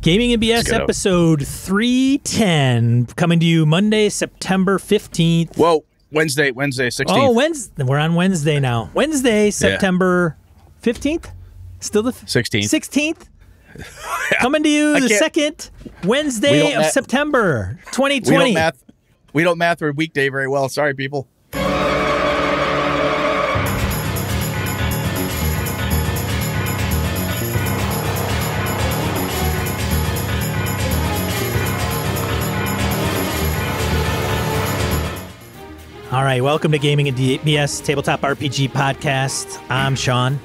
Gaming and BS episode 310, coming to you Monday, September 15th. Whoa, Wednesday, 16th. Oh, Wednesday. We're on Wednesday now. Wednesday, September 15th? Still the 16th. 16th? Coming to you the second Wednesday of September 2020. We don't math or weekday very well. Sorry, people. All right, welcome to Gaming and BS Tabletop RPG Podcast. I'm Sean.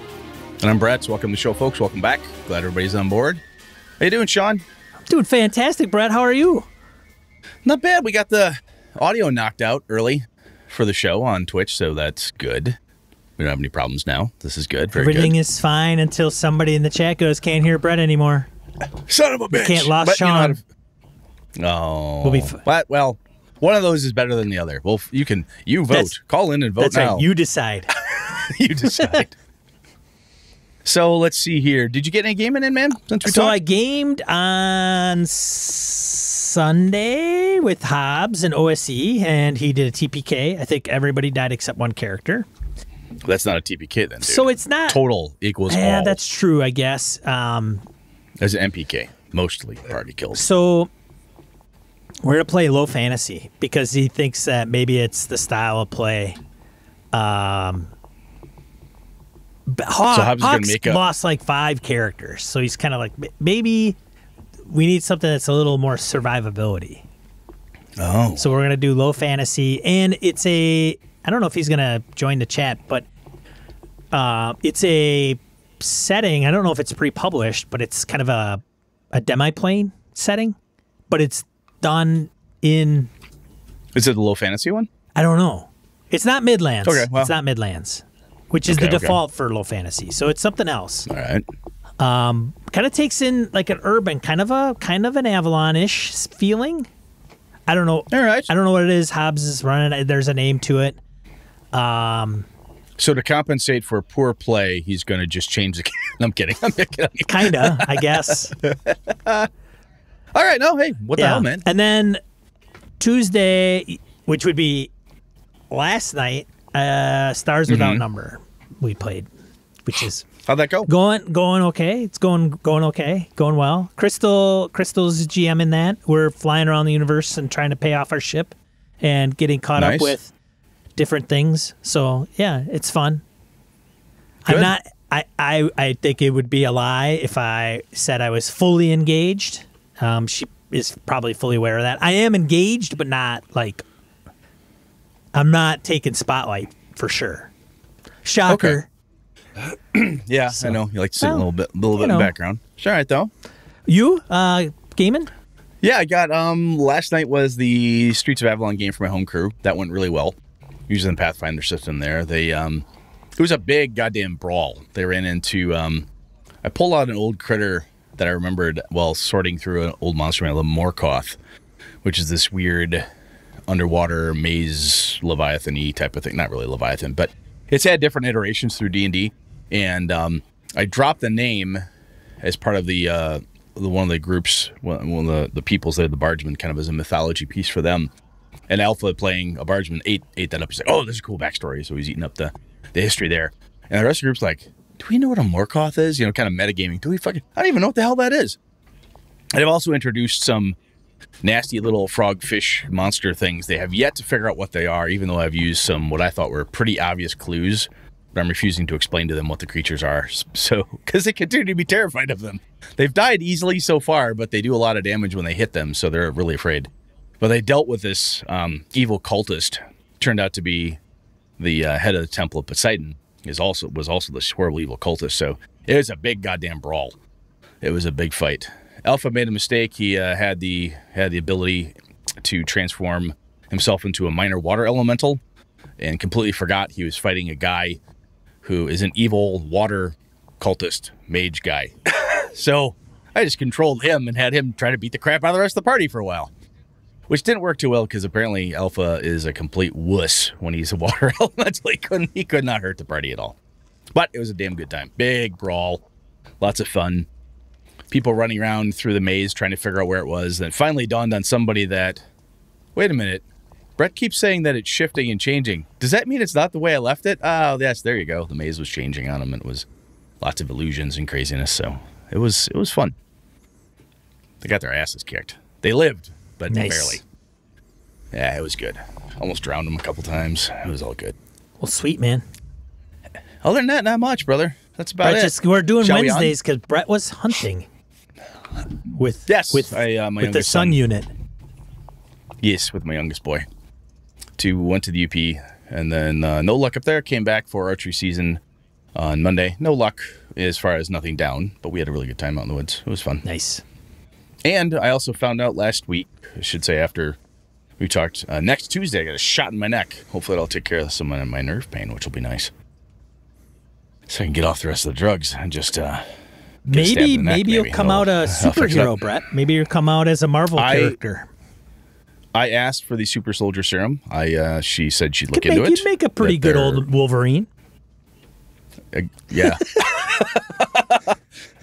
And I'm Brett. So welcome to the show, folks. Welcome back. Glad everybody's on board. How you doing, Sean? I'm doing fantastic, Brett. How are you? Not bad. We got the audio knocked out early for the show on Twitch, so that's good. We don't have any problems now. This is good. Very Everything good. is fine until somebody in the chat goes, can't hear Brett anymore. Son of a bitch. Can't lost Sean. Oh. We'll be well, one of those is better than the other. Well, you vote. Call in and vote that's now. Right. You decide. You decide. So let's see here. Did you get any gaming in, man? Since we talked? I gamed on Sunday with Hobbs and OSE, and he did a TPK. I think everybody died except one character. That's not a TPK then, dude. So it's not total equals all. Yeah, that's true, I guess. As an MPK, mostly party kills. So we're going to play low fantasy because he thinks that maybe it's the style of play. Hawks lost like 5 characters, so he's kind of like, maybe we need something that's a little more survivability. Oh. So we're going to do low fantasy, and it's I don't know if he's going to join the chat, but it's a setting. I don't know if it's pre-published, but it's kind of a demi-plane setting, but it's done in... Is it the low fantasy one? I don't know. It's not Midlands. Okay, well. It's not Midlands, which is the default for low fantasy. So it's something else. All right. Kind of takes in like an urban, kind of an Avalon-ish feeling. I don't know. All right. I don't know what it is. Hobbs is running. There's a name to it. So to compensate for poor play, he's going to just change the game. I'm kidding. Kinda, I guess. All right. No, hey, what the hell, man? And then Tuesday, which would be last night, Stars Without Number we played, which is how'd that go? Going okay. It's going okay. Going well. Crystal's GM in that. We're flying around the universe and trying to pay off our ship and getting caught up with different things. So yeah, it's fun. Good. I'm not. I think it would be a lie if I said I was fully engaged. She is probably fully aware of that. I am engaged, but not like. I'm not taking spotlight for sure. Shocker. Okay. Yeah, so, I know. You like to sit a little bit in the background. It's all right, though. You, gaming? Yeah, I got, last night was the Streets of Avalon game for my home crew. That went really well. Using the Pathfinder system there. They, it was a big goddamn brawl. They ran into, I pulled out an old critter that I remembered while sorting through an old monster manual, the Morkoth, which is this weird underwater maze Leviathan-y type of thing. Not really Leviathan, but it's had different iterations through D&D. And I dropped the name as part of the one of the groups, one of the peoples there, the Bargemen, kind of as a mythology piece for them. And Alpha, playing a Bargeman, ate that up. He's like, oh, there's a cool backstory. So he's eating up the history there. And the rest of the group's like, do we know what a Morkoth is? You know, kind of metagaming. I don't even know what the hell that is. And I've also introduced some nasty little frog-fish monster things. They have yet to figure out what they are, even though I've used some what I thought were pretty obvious clues. But I'm refusing to explain to them what the creatures are, so because they continue to be terrified of them. They've died easily so far, but they do a lot of damage when they hit them, so they're really afraid. But they dealt with this evil cultist. Turned out to be the head of the Temple of Poseidon. Was also this horrible evil cultist. So it was a big goddamn brawl. It was a big fight. Alpha made a mistake. He had the ability to transform himself into a minor water elemental, and completely forgot he was fighting a guy who is an evil water cultist mage guy. So I just controlled him and had him try to beat the crap out of the rest of the party for a while, which didn't work too well because apparently Alpha is a complete wuss when he's a water elemental. He could not hurt the party at all. But it was a damn good time. Big brawl, lots of fun. people running around through the maze trying to figure out where it was. Then it finally dawned on somebody that, wait a minute, Brett keeps saying that it's shifting and changing. Does that mean it's not the way I left it? Oh, yes, there you go. The maze was changing on him. It was lots of illusions and craziness. So it was fun. They got their asses kicked. They lived, but barely. Yeah, it was good. Almost drowned them a couple times. It was all good. Well, sweet, man. Other than that, not much, brother. That's about it. We're doing Wednesdays because Brett was hunting with the Sun unit. Yes, with my youngest boy. Went to the UP, and then no luck up there. Came back for archery season on Monday. No luck as far as nothing down, but we had a really good time out in the woods. It was fun. Nice. And I also found out last week, I should say after we talked, next Tuesday I got a shot in my neck. Hopefully that'll take care of some of my nerve pain, which will be nice. So I can get off the rest of the drugs and just maybe you'll come out a superhero, Brett. Maybe you'll come out as a Marvel character. I asked for the super soldier serum. She said she'd look into it. You'd make a pretty good old Wolverine. Yeah.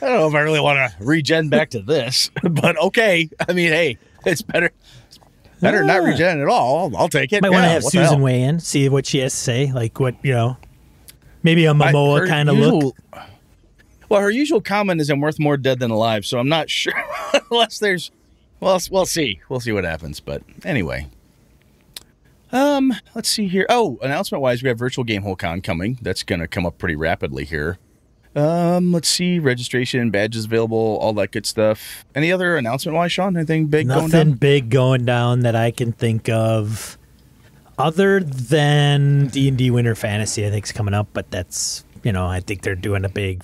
I don't know if I really want to regen back to this, but okay. I mean, hey, it's better not regen at all. I'll take it. Might want to have Susan weigh in, see what she has to say, like what, maybe a Momoa kind of look. Well, her usual comment is I'm worth more dead than alive, so I'm not sure unless there's, we'll see. We'll see what happens, but anyway. Let's see here. Oh, announcement-wise, we have Virtual Game Hole Con coming. That's going to come up pretty rapidly here. Let's see. Registration, badges available, all that good stuff. Any other announcement-wise, Sean? Anything big going down? Nothing big going down that I can think of other than D&D Winter Fantasy, I think, is coming up. But that's, I think they're doing a big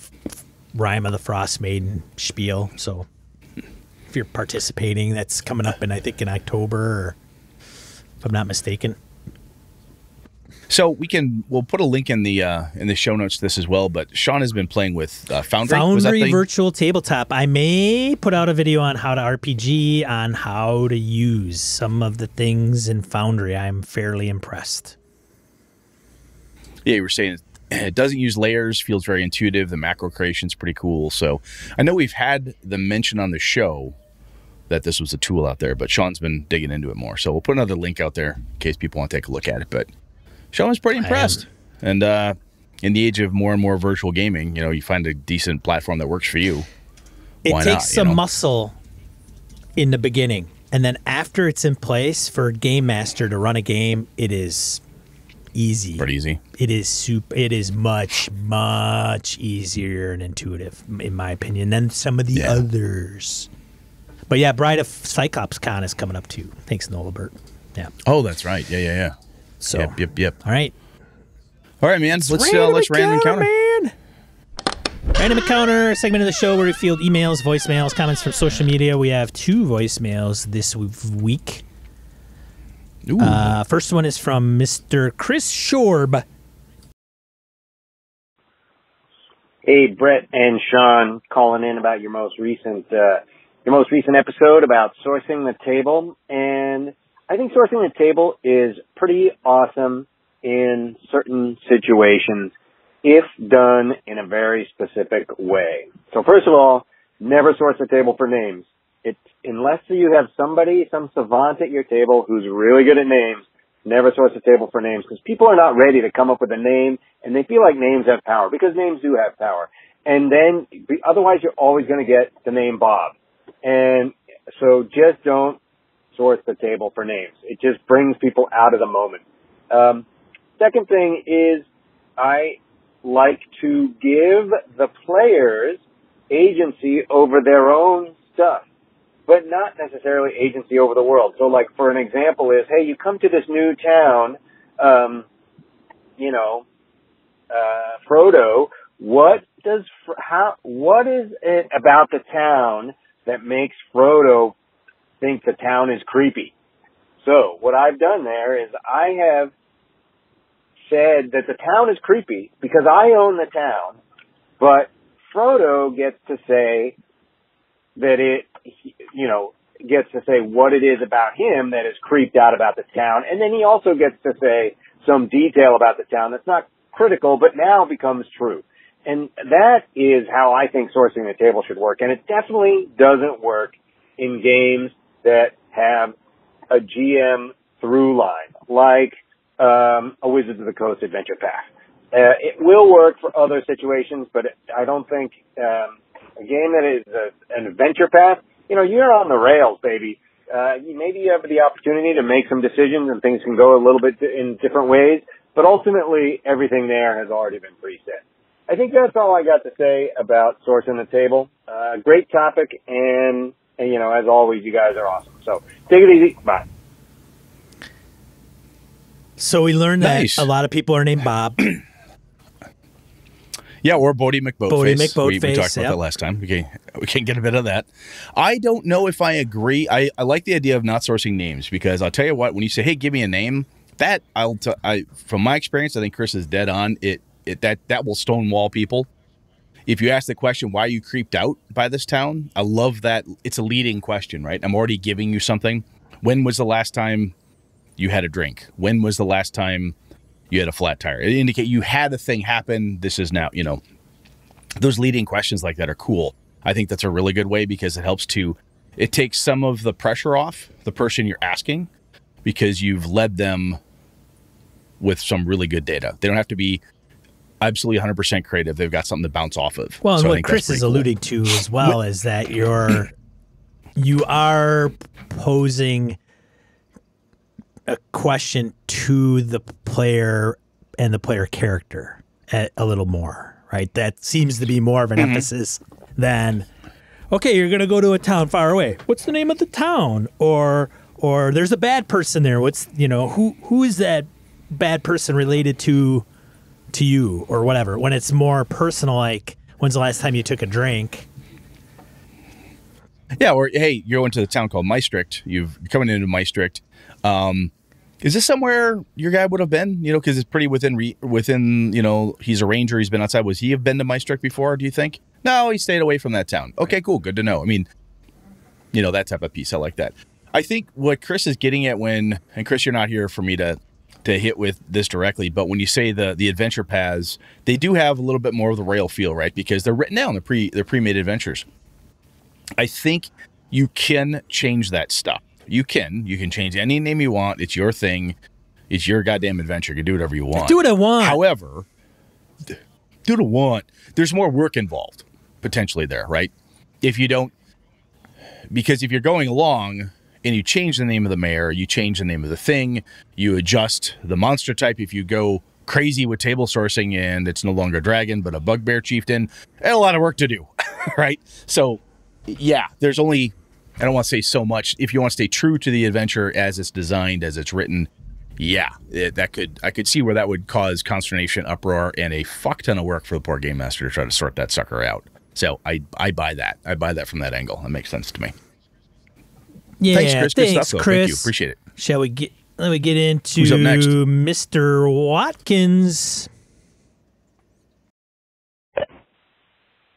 Rime of the Frost Maiden spiel. So if you're participating, that's coming up in October, or if I'm not mistaken. So we'll put a link in the show notes to this as well. But Sean has been playing with Foundry. Foundry Virtual Tabletop. I may put out a video on how to RPG, on how to use some of the things in Foundry. I'm fairly impressed. Yeah, you were saying it doesn't use layers, feels very intuitive. The macro creation's pretty cool. So I know we've had the mention on the show that this was a tool out there, but Sean's been digging into it more. So we'll put another link out there in case people want to take a look at it. But Sean's pretty impressed. And in the age of more and more virtual gaming, you find a decent platform that works for you. It takes some muscle in the beginning. And then after it's in place for a game master to run a game, it is easy. Pretty easy. It is much, much easier and intuitive, in my opinion, than some of the others. But yeah, Bride of Cyclops Con is coming up too. Thanks, Nolabert. Yeah. Oh, that's right. Yeah. So. Yep. All right, man. Let's random encounter. Man. Random encounter, segment of the show where we field emails, voicemails, comments from social media. We have 2 voicemails this week. First one is from Mr. Chris Shorb. Hey, Brett and Sean, calling in about your most recent episode about sourcing the table. And I think sourcing the table is pretty awesome in certain situations if done in a very specific way. So first of all, never source the table for names. Unless you have some savant at your table who's really good at names, never source the table for names, because people are not ready to come up with a name, and they feel like names have power, because names do have power. And then, otherwise you're always going to get the name Bob. And so just don't source the table for names. It just brings people out of the moment. Second thing is, I like to give the players agency over their own stuff, but not necessarily agency over the world. So, like, for an example is, hey, you come to this new town, Frodo, what is it about the town that makes Frodo think the town is creepy? So, what I've done there is I have said that the town is creepy because I own the town, but Frodo gets to say that gets to say what it is about him that is creeped out about the town. And then he also gets to say some detail about the town that's not critical, but now becomes true. And that is how I think sourcing the table should work. And it definitely doesn't work in games that have a GM through line, like a Wizards of the Coast adventure pack. It will work for other situations, but I don't think a game that is an adventure path, you're on the rails, baby. Maybe you have the opportunity to make some decisions and things can go a little bit in different ways, but ultimately everything there has already been preset. I think that's all I got to say about sourcing the table. Great topic, and as always, you guys are awesome. So take it easy. Bye. So we learned that a lot of people are named Bob. Yeah, or Bodie McBoatface. We talked about yep. that last time. We can get a bit of that. I don't know if I agree. I like the idea of not sourcing names, because I'll tell you what, when you say, hey, give me a name, that from my experience, I think Chris is dead on. That will stonewall people. If you ask the question, why are you creeped out by this town? I love that. It's a leading question, right? I'm already giving you something. When was the last time you had a drink? When was the last time you had a flat tire? It indicate you had a thing happen. This is now, those leading questions like that are cool. I think that's a really good way, because it takes some of the pressure off the person you're asking, because you've led them with some really good data. They don't have to be absolutely 100% creative. They've got something to bounce off of. Well, and what Chris is alluding to as well is that you are posing a question to the player and the player character a little more, right? That seems to be more of an emphasis than, okay, you're going to go to a town far away. What's the name of the town? Or there's a bad person there. What's, who is that bad person related to you or whatever? When it's more personal, like, when's the last time you took a drink? Yeah, or hey, you're going to the town called Maastricht. You're coming into Maastricht. Is this somewhere your guy would have been? Because it's pretty within. He's a ranger. He's been outside. Was he have been to Maastricht before? Do you think? No, he stayed away from that town. Okay, cool, good to know. I mean, that type of piece. I like that. I think what Chris is getting at and Chris, you're not here for me to hit with this directly, but when you say the adventure paths, they do have a little bit more of the rail feel, right? Because they're written down. They're pre-made adventures. I think you can change that stuff. You can change any name you want. It's your thing. It's your goddamn adventure. You can do whatever you want. Do what I want. However, do what I want. There's more work involved potentially there, right? Because if you're going along and you change the name of the mayor, you change the name of the thing, you adjust the monster type. If you go crazy with table sourcing and it's no longer a dragon but a bugbear chieftain, and a lot of work to do, right? So yeah, there's only, I don't want to say so much. If you want to stay true to the adventure as it's designed, as it's written, yeah, I could see where that would cause consternation, uproar, and a fuck ton of work for the poor game master to try to sort that sucker out. So I buy that. I buy that from that angle. That makes sense to me. Yeah, thanks, Chris. Good stuff, though. Chris. Thank you. Appreciate it. Shall we get? Let me get into Who's up next? Mr. Watkins.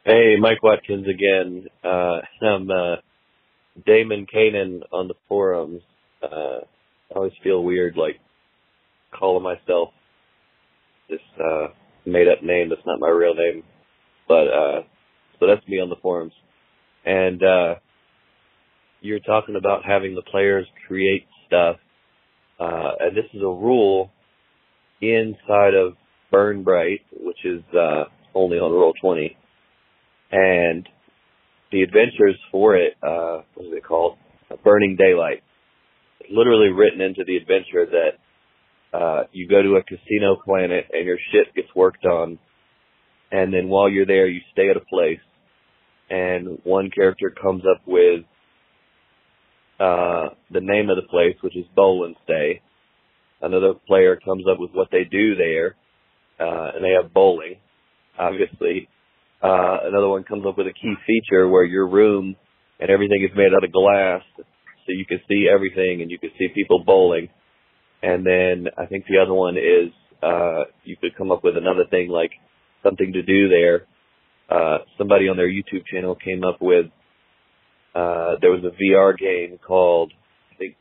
Hey, Mike Watkins again. I'm Damon Kanan on the forums. I always feel weird, like, calling myself this made-up name that's not my real name. But, so that's me on the forums. And you're talking about having the players create stuff. And this is a rule inside of Burn Bright, which is only on Roll20. And the adventures for it, what is it called? Burning Daylight. It's literally written into the adventure that you go to a casino planet and your shit gets worked on. And then while you're there, you stay at a place. And one character comes up with the name of the place, which is Bowl and Stay. Another player comes up with what they do there, and they have bowling, obviously. Another one comes up with a key feature where your room and everything is made out of glass, so you can see everything and you can see people bowling. And then I think the other one is you could come up with another thing like something to do there. Somebody on their YouTube channel came up with there was a VR game called, I think,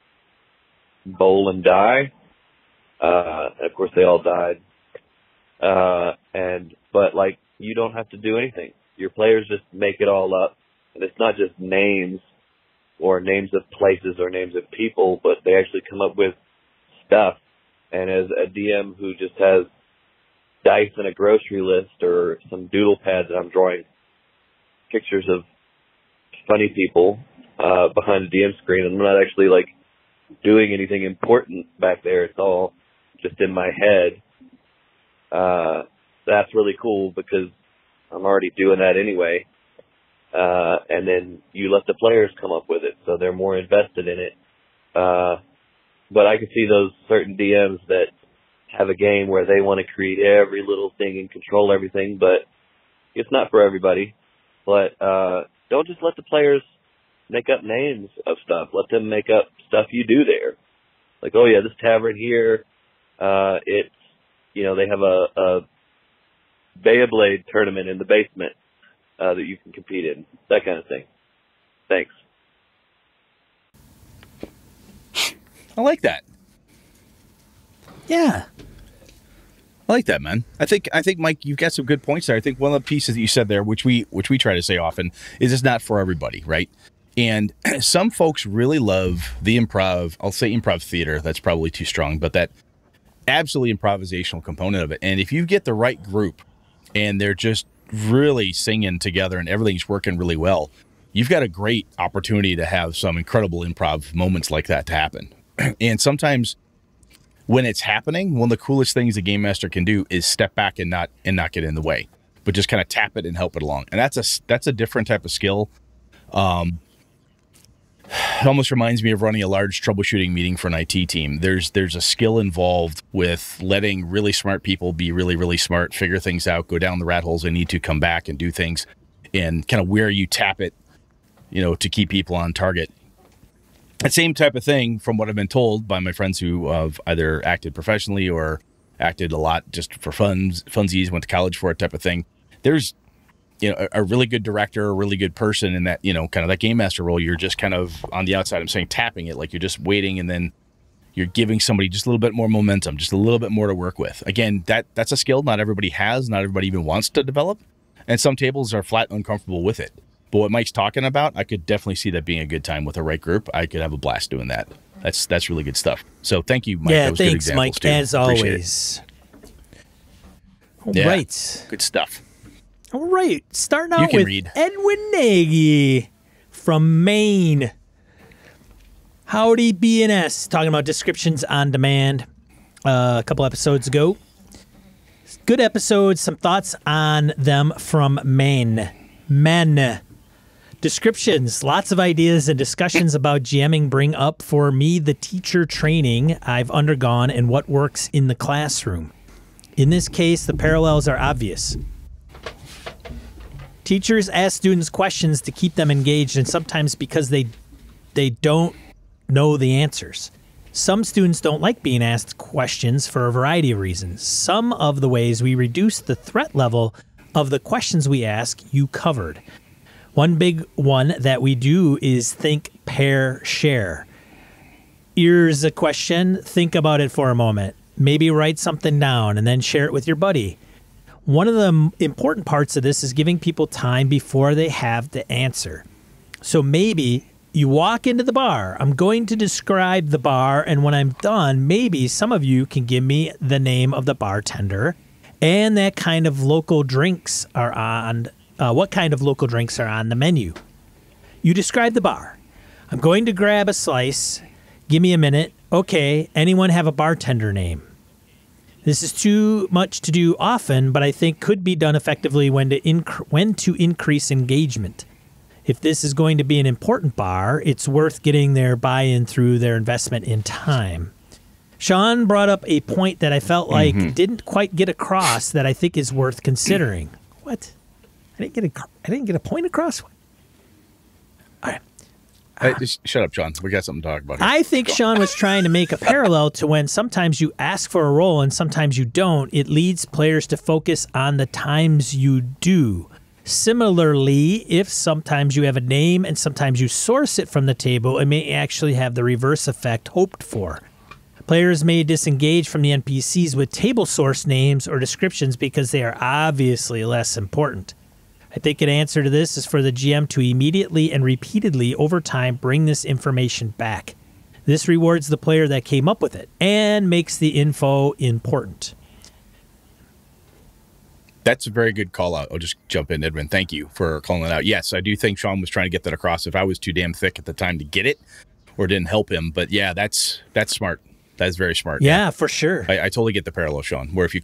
Bowl and Die. And of course they all died. But like you don't have to do anything. Your players just make it all up. And it's not just names or names of places or names of people, but they actually come up with stuff. And as a DM who just has dice and a grocery list or some doodle pads that I'm drawing pictures of funny people behind the DM screen, I'm not actually like doing anything important back there. It's all just in my head. That's really cool because I'm already doing that anyway. And then you let the players come up with it, so they're more invested in it. But I can see those certain DMs that have a game where they want to create every little thing and control everything, but it's not for everybody. But don't just let the players make up names of stuff. Let them make up stuff you do there. Like, oh yeah, this tavern here, it's, they have a Beyblade tournament in the basement that you can compete in. That kind of thing. Thanks. I like that. Yeah. I like that, man. I think, Mike, you've got some good points there. I think one of the pieces that you said there, which we try to say often, is it's not for everybody, right? And some folks really love the improv. I'll say improv theater. That's probably too strong, but that absolutely improvisational component of it. And if you get the right group and they're just really singing together and everything's working really well, you've got a great opportunity to have some incredible improv moments like that to happen. And sometimes when it's happening, one of the coolest things the game master can do is step back and not get in the way, but just kind of tap it and help it along. And that's a different type of skill. It almost reminds me of running a large troubleshooting meeting for an IT team. There's a skill involved with letting really smart people be really, really smart, figure things out, go down the rat holes they need to, come back and do things, and kind of where you tap it, to keep people on target. That same type of thing, from what I've been told by my friends who have either acted professionally or acted a lot just for funsies, went to college for it type of thing. There's a really good director, a really good person in that, kind of that game master role. You're just kind of on the outside, I'm saying tapping it, like you're just waiting, and then you're giving somebody just a little bit more momentum, just a little bit more to work with. Again, that's a skill not everybody has, not everybody even wants to develop. And some tables are flat uncomfortable with it. But what Mike's talking about, I could definitely see that being a good time with the right group. I could have a blast doing that. That's really good stuff. So thank you, Mike. Yeah, Those thanks, good Mike, too. as always. All right. Good stuff. All right. Starting out with read. Edwin Nagy from Maine. Howdy, BNS. Talking about descriptions on demand a couple episodes ago. Good episodes. Some thoughts on them from Maine. Men. Descriptions. Lots of ideas and discussions about GMing bring up for me the teacher training I've undergone and what works in the classroom. In this case, the parallels are obvious. Teachers ask students questions to keep them engaged, and sometimes because they don't know the answers. Some students don't like being asked questions for a variety of reasons. Some of the ways we reduce the threat level of the questions we ask you covered. One big one that we do is think, pair, share. Here's a question. Think about it for a moment. Maybe write something down and then share it with your buddy. One of the important parts of this is giving people time before they have the answer. So maybe you walk into the bar. I'm going to describe the bar, and when I'm done, maybe some of you can give me the name of the bartender and that kind of local drinks are on. What kind of local drinks are on the menu? You describe the bar. I'm going to grab a slice. Give me a minute. Okay, anyone have a bartender name? This is too much to do often, but I think could be done effectively when to increase engagement. If this is going to be an important bar, it's worth getting their buy-in through their investment in time. Sean brought up a point that I felt like didn't quite get across that I think is worth considering. What? I didn't get a point across. All right. Hey, just shut up, John. We got something to talk about here. I think Sean was trying to make a parallel to when sometimes you ask for a role and sometimes you don't. It leads players to focus on the times you do. Similarly, if sometimes you have a name and sometimes you source it from the table, it may actually have the reverse effect hoped for. Players may disengage from the NPCs with table source names or descriptions because they are obviously less important. I think an answer to this is for the GM to immediately and repeatedly over time bring this information back. This rewards the player that came up with it and makes the info important. That's a very good call out. I'll just jump in, Edwin. Thank you for calling it out. Yes, I do think Sean was trying to get that across. If I was too damn thick at the time to get it or didn't help him. But yeah, that's smart. That's very smart. Yeah, for sure. I totally get the parallel, Sean, where if you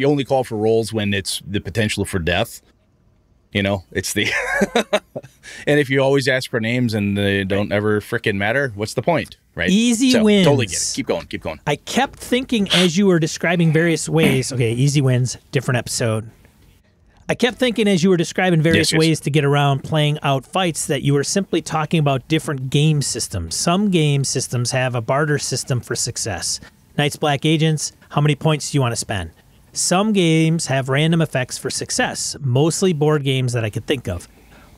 only call for rolls when it's the potential for death, it's the and if you always ask for names and they don't ever frickin' matter, what's the point, right? Easy wins. Totally get it. Keep going. I kept thinking as you were describing various ways. Okay, easy wins, different episode. I kept thinking as you were describing various ways to get around playing out fights that you were simply talking about different game systems. Some game systems have a barter system for success. Knights, Black Agents, how many points do you want to spend? Some games have random effects for success, mostly board games that I could think of.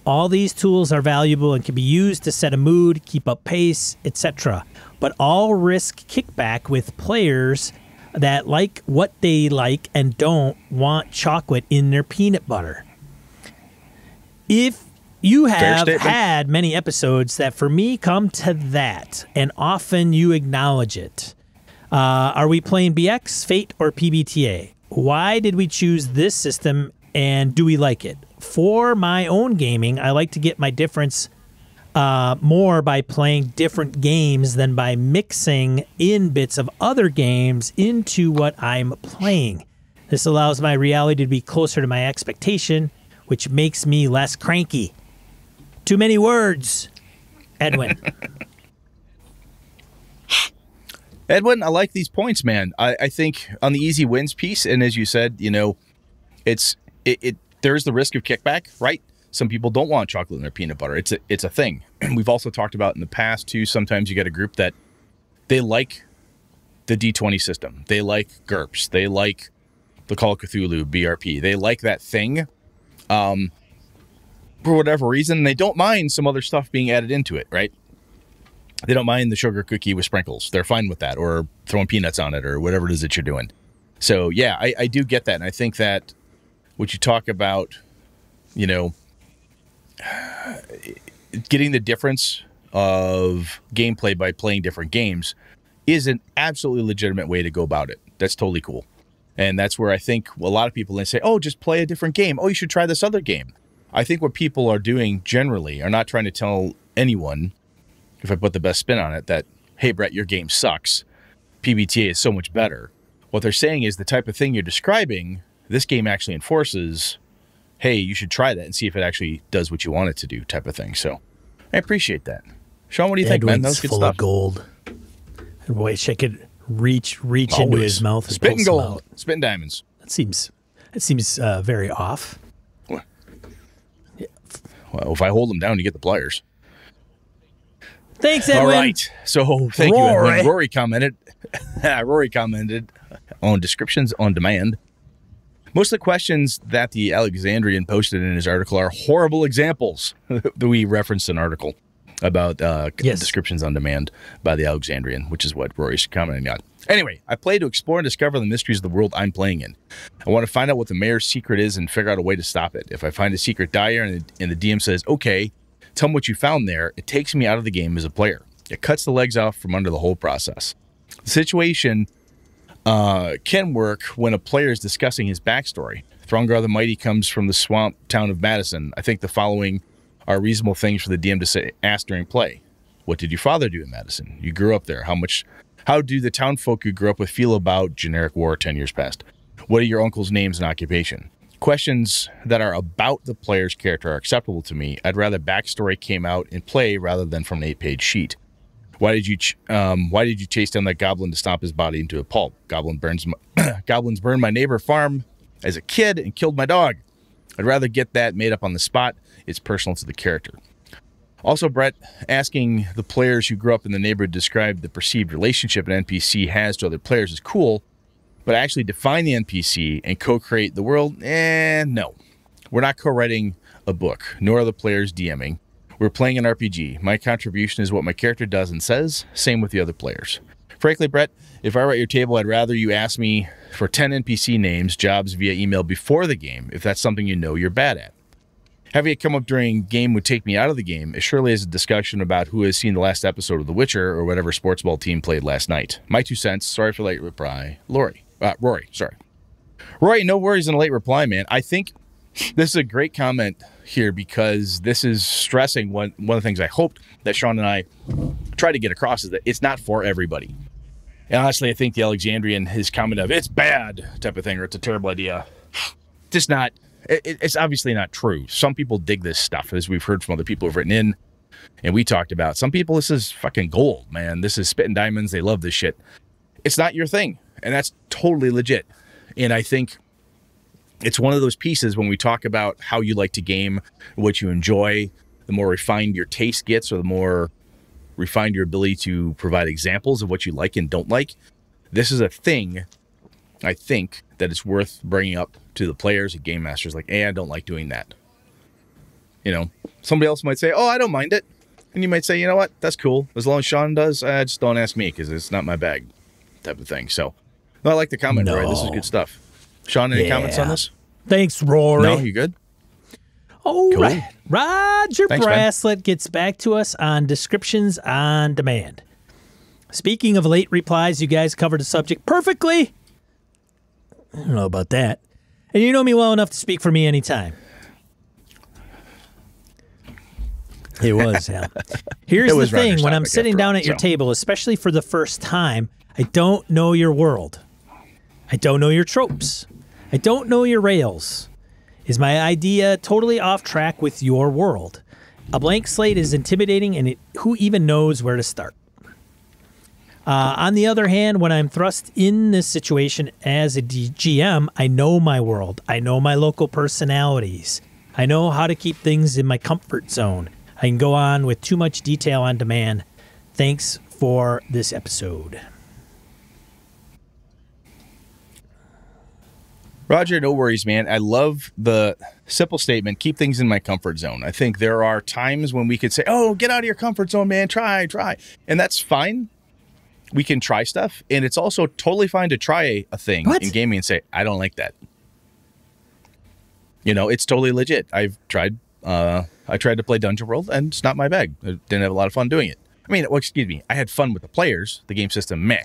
All these tools are valuable and can be used to set a mood, keep up pace, etc. But all risk kickback with players that like what they like and don't want chocolate in their peanut butter. If you have had many episodes that for me come to that, and often you acknowledge it. Are we playing BX, Fate, or PBTA? Why did we choose this system, and do we like it? For my own gaming, I like to get my difference more by playing different games than by mixing in bits of other games into what I'm playing. This allows my reality to be closer to my expectation, which makes me less cranky. Too many words, Edwin. Edwin, I like these points, man. I think on the easy wins piece, and as you said, there's the risk of kickback, right? Some people don't want chocolate in their peanut butter. It's a thing. We've also talked about in the past too. Sometimes you get a group that they like the D20 system. They like GURPS. They like the Call of Cthulhu BRP. They like that thing. For whatever reason, they don't mind some other stuff being added into it, right? They don't mind the sugar cookie with sprinkles. They're fine with that, or throwing peanuts on it, or whatever it is that you're doing. So yeah, I do get that, and I think that what you talk about, getting the difference of gameplay by playing different games is an absolutely legitimate way to go about it. That's totally cool. And that's where I think a lot of people, they say, oh, just play a different game. Oh, you should try this other game. I think what people are doing generally are not trying to tell anyone, if I put the best spin on it, that, hey, Brett, your game sucks. PBTA is so much better. What they're saying is the type of thing you're describing, this game actually enforces, hey, you should try that and see if it actually does what you want it to do, type of thing. So I appreciate that. Sean, what do you think, man? That was good full stuff. Of gold. I wish I could reach into his mouth and spitting pull gold, spitting diamonds. That seems very off. What? Yeah. Well, if I hold them down, you get the pliers. Thanks, Edwin. All right. So thank you, Edwin. Rory commented on descriptions on demand. Most of the questions that the Alexandrian posted in his article are horrible examples. We referenced an article about descriptions on demand by the Alexandrian, which is what Rory's commenting on. Anyway, I play to explore and discover the mysteries of the world I'm playing in. I want to find out what the mayor's secret is and figure out a way to stop it. If I find a secret dire and the DM says, okay, tell me what you found there, it takes me out of the game as a player. It cuts the legs off from under the whole process. The situation can work when a player is discussing his backstory. Throngar the Mighty comes from the swamp town of Madison. I think the following are reasonable things for the DM to ask during play. What did your father do in Madison? You grew up there. How do the town folk you grew up with feel about generic war 10 years past? What are your uncle's names and occupation? Questions that are about the player's character are acceptable to me. I'd rather backstory came out in play rather than from an 8-page sheet. Why did you chase down that goblin to stomp his body into a pulp? Goblins burned my neighbor farm as a kid and killed my dog. I'd rather get that made up on the spot. It's personal to the character. Also, Brett, asking the players who grew up in the neighborhood to describe the perceived relationship an NPC has to other players is cool, but actually define the NPC and co-create the world? No. We're not co-writing a book, nor are the players DMing. We're playing an RPG. My contribution is what my character does and says, same with the other players. Frankly, Brett, if I were at your table, I'd rather you ask me for 10 NPC names, jobs via email before the game, if that's something you know you're bad at. Having it come up during game would take me out of the game, as surely as a discussion about who has seen the last episode of The Witcher or whatever sports ball team played last night. My 2 cents. Sorry for late reply. Rory, sorry. Rory, no worries in a late reply, man. I think this is a great comment here because this is stressing one of the things I hoped that Sean and I try to get across is that it's not for everybody. And honestly, I think the Alexandrian, his comment of it's bad type of thing, or it's a terrible idea, just not, it's obviously not true. Some people dig this stuff, as we've heard from other people who've written in, and we talked about. Some people, this is fucking gold, man. This is spitting diamonds. They love this shit. It's not your thing, and that's totally legit. And I think it's one of those pieces when we talk about how you like to game, what you enjoy, the more refined your taste gets, or the more refined your ability to provide examples of what you like and don't like. This is a thing, I think, that it's worth bringing up to the players and game masters. Like, hey, I don't like doing that. You know, somebody else might say, oh, I don't mind it. And you might say, you know what, that's cool. As long as Sean does, just don't ask me because it's not my bag type of thing. So, no, I like the comment, Rory. This is good stuff. Sean, any comments on this? Thanks, Rory. No, you good? All Cool. right. Roger Thanks, Braslett gets back to us on descriptions on demand. Speaking of late replies, you guys covered the subject perfectly. I don't know about that. And you know me well enough to speak for me anytime. It was, Hal. Here's the thing. When I'm sitting down at your table, especially for the first time, I don't know your world. I don't know your tropes. I don't know your rails. Is my idea totally off track with your world? A blank slate is intimidating, and who even knows where to start? On the other hand, when I'm thrust in this situation as a GM, I know my world. I know my local personalities. I know how to keep things in my comfort zone. I can go on with too much detail on demand. Thanks for this episode. Roger, no worries, man. I love the simple statement, keep things in my comfort zone. I think there are times when we could say, oh, get out of your comfort zone, man. Try. And that's fine. We can try stuff. And it's also totally fine to try a thing in gaming and say, I don't like that. You know, it's totally legit. I tried to play Dungeon World, and it's not my bag. I didn't have a lot of fun doing it. I mean, well, excuse me. I had fun with the players. The game system, meh.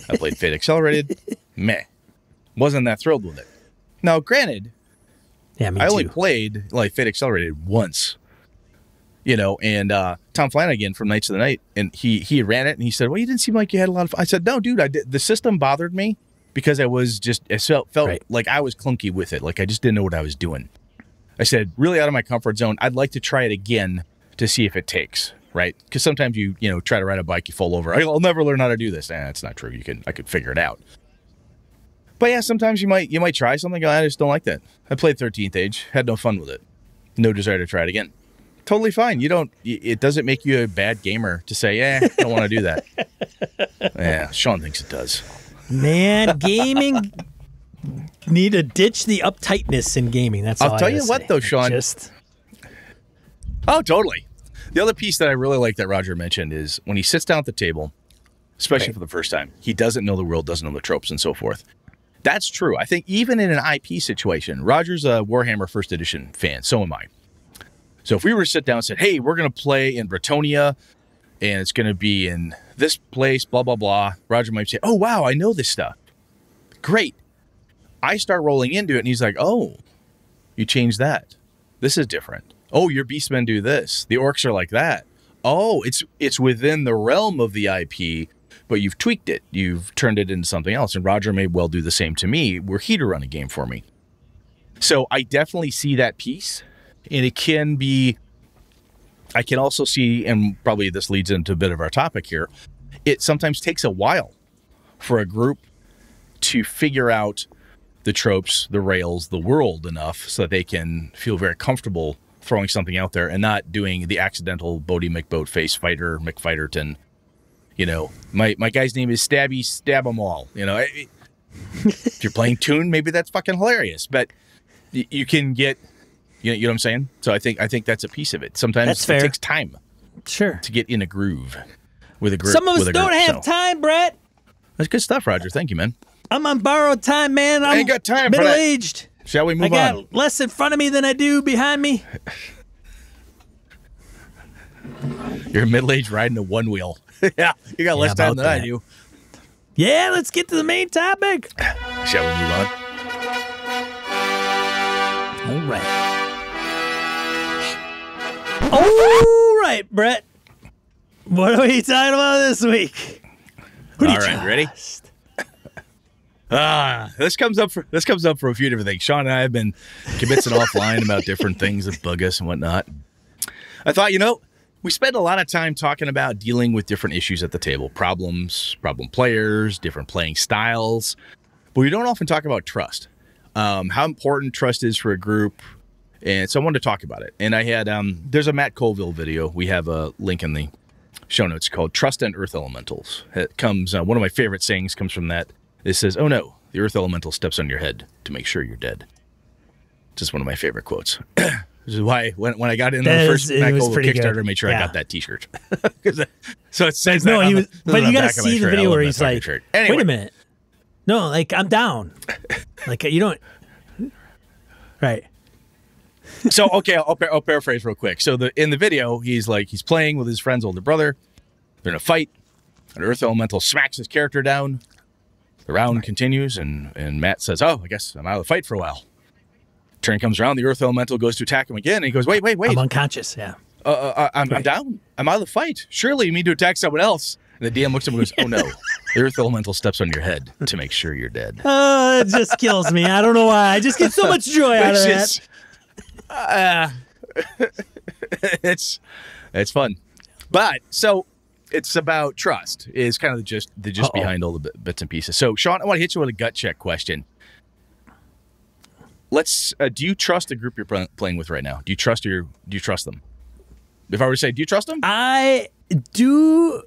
I played Fate Accelerated, meh. Wasn't that thrilled with it. Now, granted, I only played like Fate Accelerated once, you know, and Tom Flanagan from Knights of the Night, and he ran it, and he said, well, you didn't seem like you had a lot of fun. I said, no, dude, the system bothered me because it felt like I was clunky with it. Like I just didn't know what I was doing. I said, really out of my comfort zone. I'd like to try it again to see if it takes, right? Because sometimes you try to ride a bike, you fall over. I'll never learn how to do this. That's not true. I could figure it out. But yeah, sometimes you might try something. I just don't like that. I played 13th Age, had no fun with it. No desire to try it again. Totally fine. It doesn't make you a bad gamer to say, I don't want to do that. Yeah, Sean thinks it does. Man, gaming need to ditch the uptightness in gaming. That's all I'll tell you what, though, Sean. Oh, totally. The other piece that I really like that Roger mentioned is when he sits down at the table, especially for the first time, he doesn't know the world, doesn't know the tropes, and so forth. That's true. I think even in an IP situation, Roger's a Warhammer First Edition fan. So am I. So if we were to sit down and say, hey, we're going to play in Bretonia, and it's going to be in this place, blah, blah, blah, Roger might say, oh, wow, I know this stuff. Great. I start rolling into it, and he's like, oh, you changed that. This is different. Oh, your beastmen do this. The orcs are like that. Oh, it's within the realm of the IP, but you've tweaked it. You've turned it into something else. And Roger may well do the same to me were he to run a game for me. So I definitely see that piece. And it can be, I can also see, and probably this leads into a bit of our topic here, it sometimes takes a while for a group to figure out the tropes, the rails, the world enough so that they can feel very comfortable throwing something out there and not doing the accidental Bodie McBoatface fighter, McFighterton. You know, my guy's name is Stabby, stab 'em all. You know, if you're playing Toon, maybe that's fucking hilarious. But you can get, you know what I'm saying? So I think that's a piece of it. Sometimes it takes time, to get in a groove with a group. Some of us don't have time, Brett. That's good stuff, Roger. Thank you, man. I'm on borrowed time, man. I ain't got time for that. middle-aged. Shall we move on? I got less in front of me than I do behind me. You're middle-aged riding a one-wheel. Yeah, you got less time than I do. Yeah, let's get to the main topic. Shall we move on? All right. All right, Brett. What are we talking about this week? All right, ready? This comes up for a few different things. Sean and I have been convincing offline about different things that bug us and whatnot. I thought, we spend a lot of time talking about dealing with different issues at the table, problems, problem players, different playing styles, but we don't often talk about trust, how important trust is for a group, and so I wanted to talk about it. And I had, there's a Matt Colville video. We have a link in the show notes called Trust and Earth Elementals. It comes, one of my favorite sayings comes from that. It says, "Oh no, the Earth Elemental steps on your head to make sure you're dead." Just one of my favorite quotes. Which is why when I got into the first Matt Colville Kickstarter, I made sure I got that T-shirt. So it says no, that. But you got to see the video where he's like, anyway. "Wait a minute, no, like I'm down, like you don't." Right. So okay, I'll paraphrase real quick. So in the video, he's playing with his friend's older brother. They're in a fight. An Earth Elemental smacks his character down. The round continues, and Matt says, "Oh, I guess I'm out of the fight for a while." Turn comes around, the Earth Elemental goes to attack him again, and he goes, wait. I'm unconscious, yeah. I'm down. I'm out of the fight. Surely you mean to attack someone else. And the DM looks at him and goes, "Oh no, the Earth Elemental steps on your head to make sure you're dead." Oh, it just kills me. I don't know why. I just get so much joy out of that. It's fun. But, so, it's about trust is kind of the gist behind all the bits and pieces. So, Sean, I want to hit you with a gut check question. Do you trust the group you're playing with right now? Do you trust them? If I were to say, do you trust them? I do.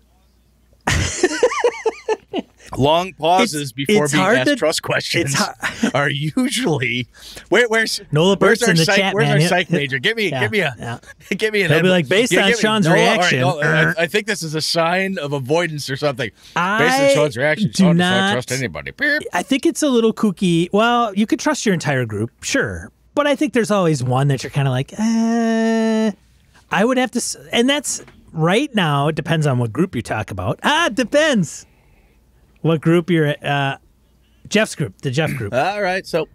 Long pauses before being asked trust questions are usually where's Nola Burt's in the psych, chat, where's man. our psych major? Give me an. He'll be like, based on Sean's reaction. I think this is a sign of avoidance or something. Based on Sean's reaction, Sean does not trust anybody. I think it's a little kooky. Well, you could trust your entire group, sure, but I think there's always one that you're kind of like, I would have to, and that's right now. It depends on what group you talk about. It depends. What group you're at? Jeff's group, the Jeff group. All right, so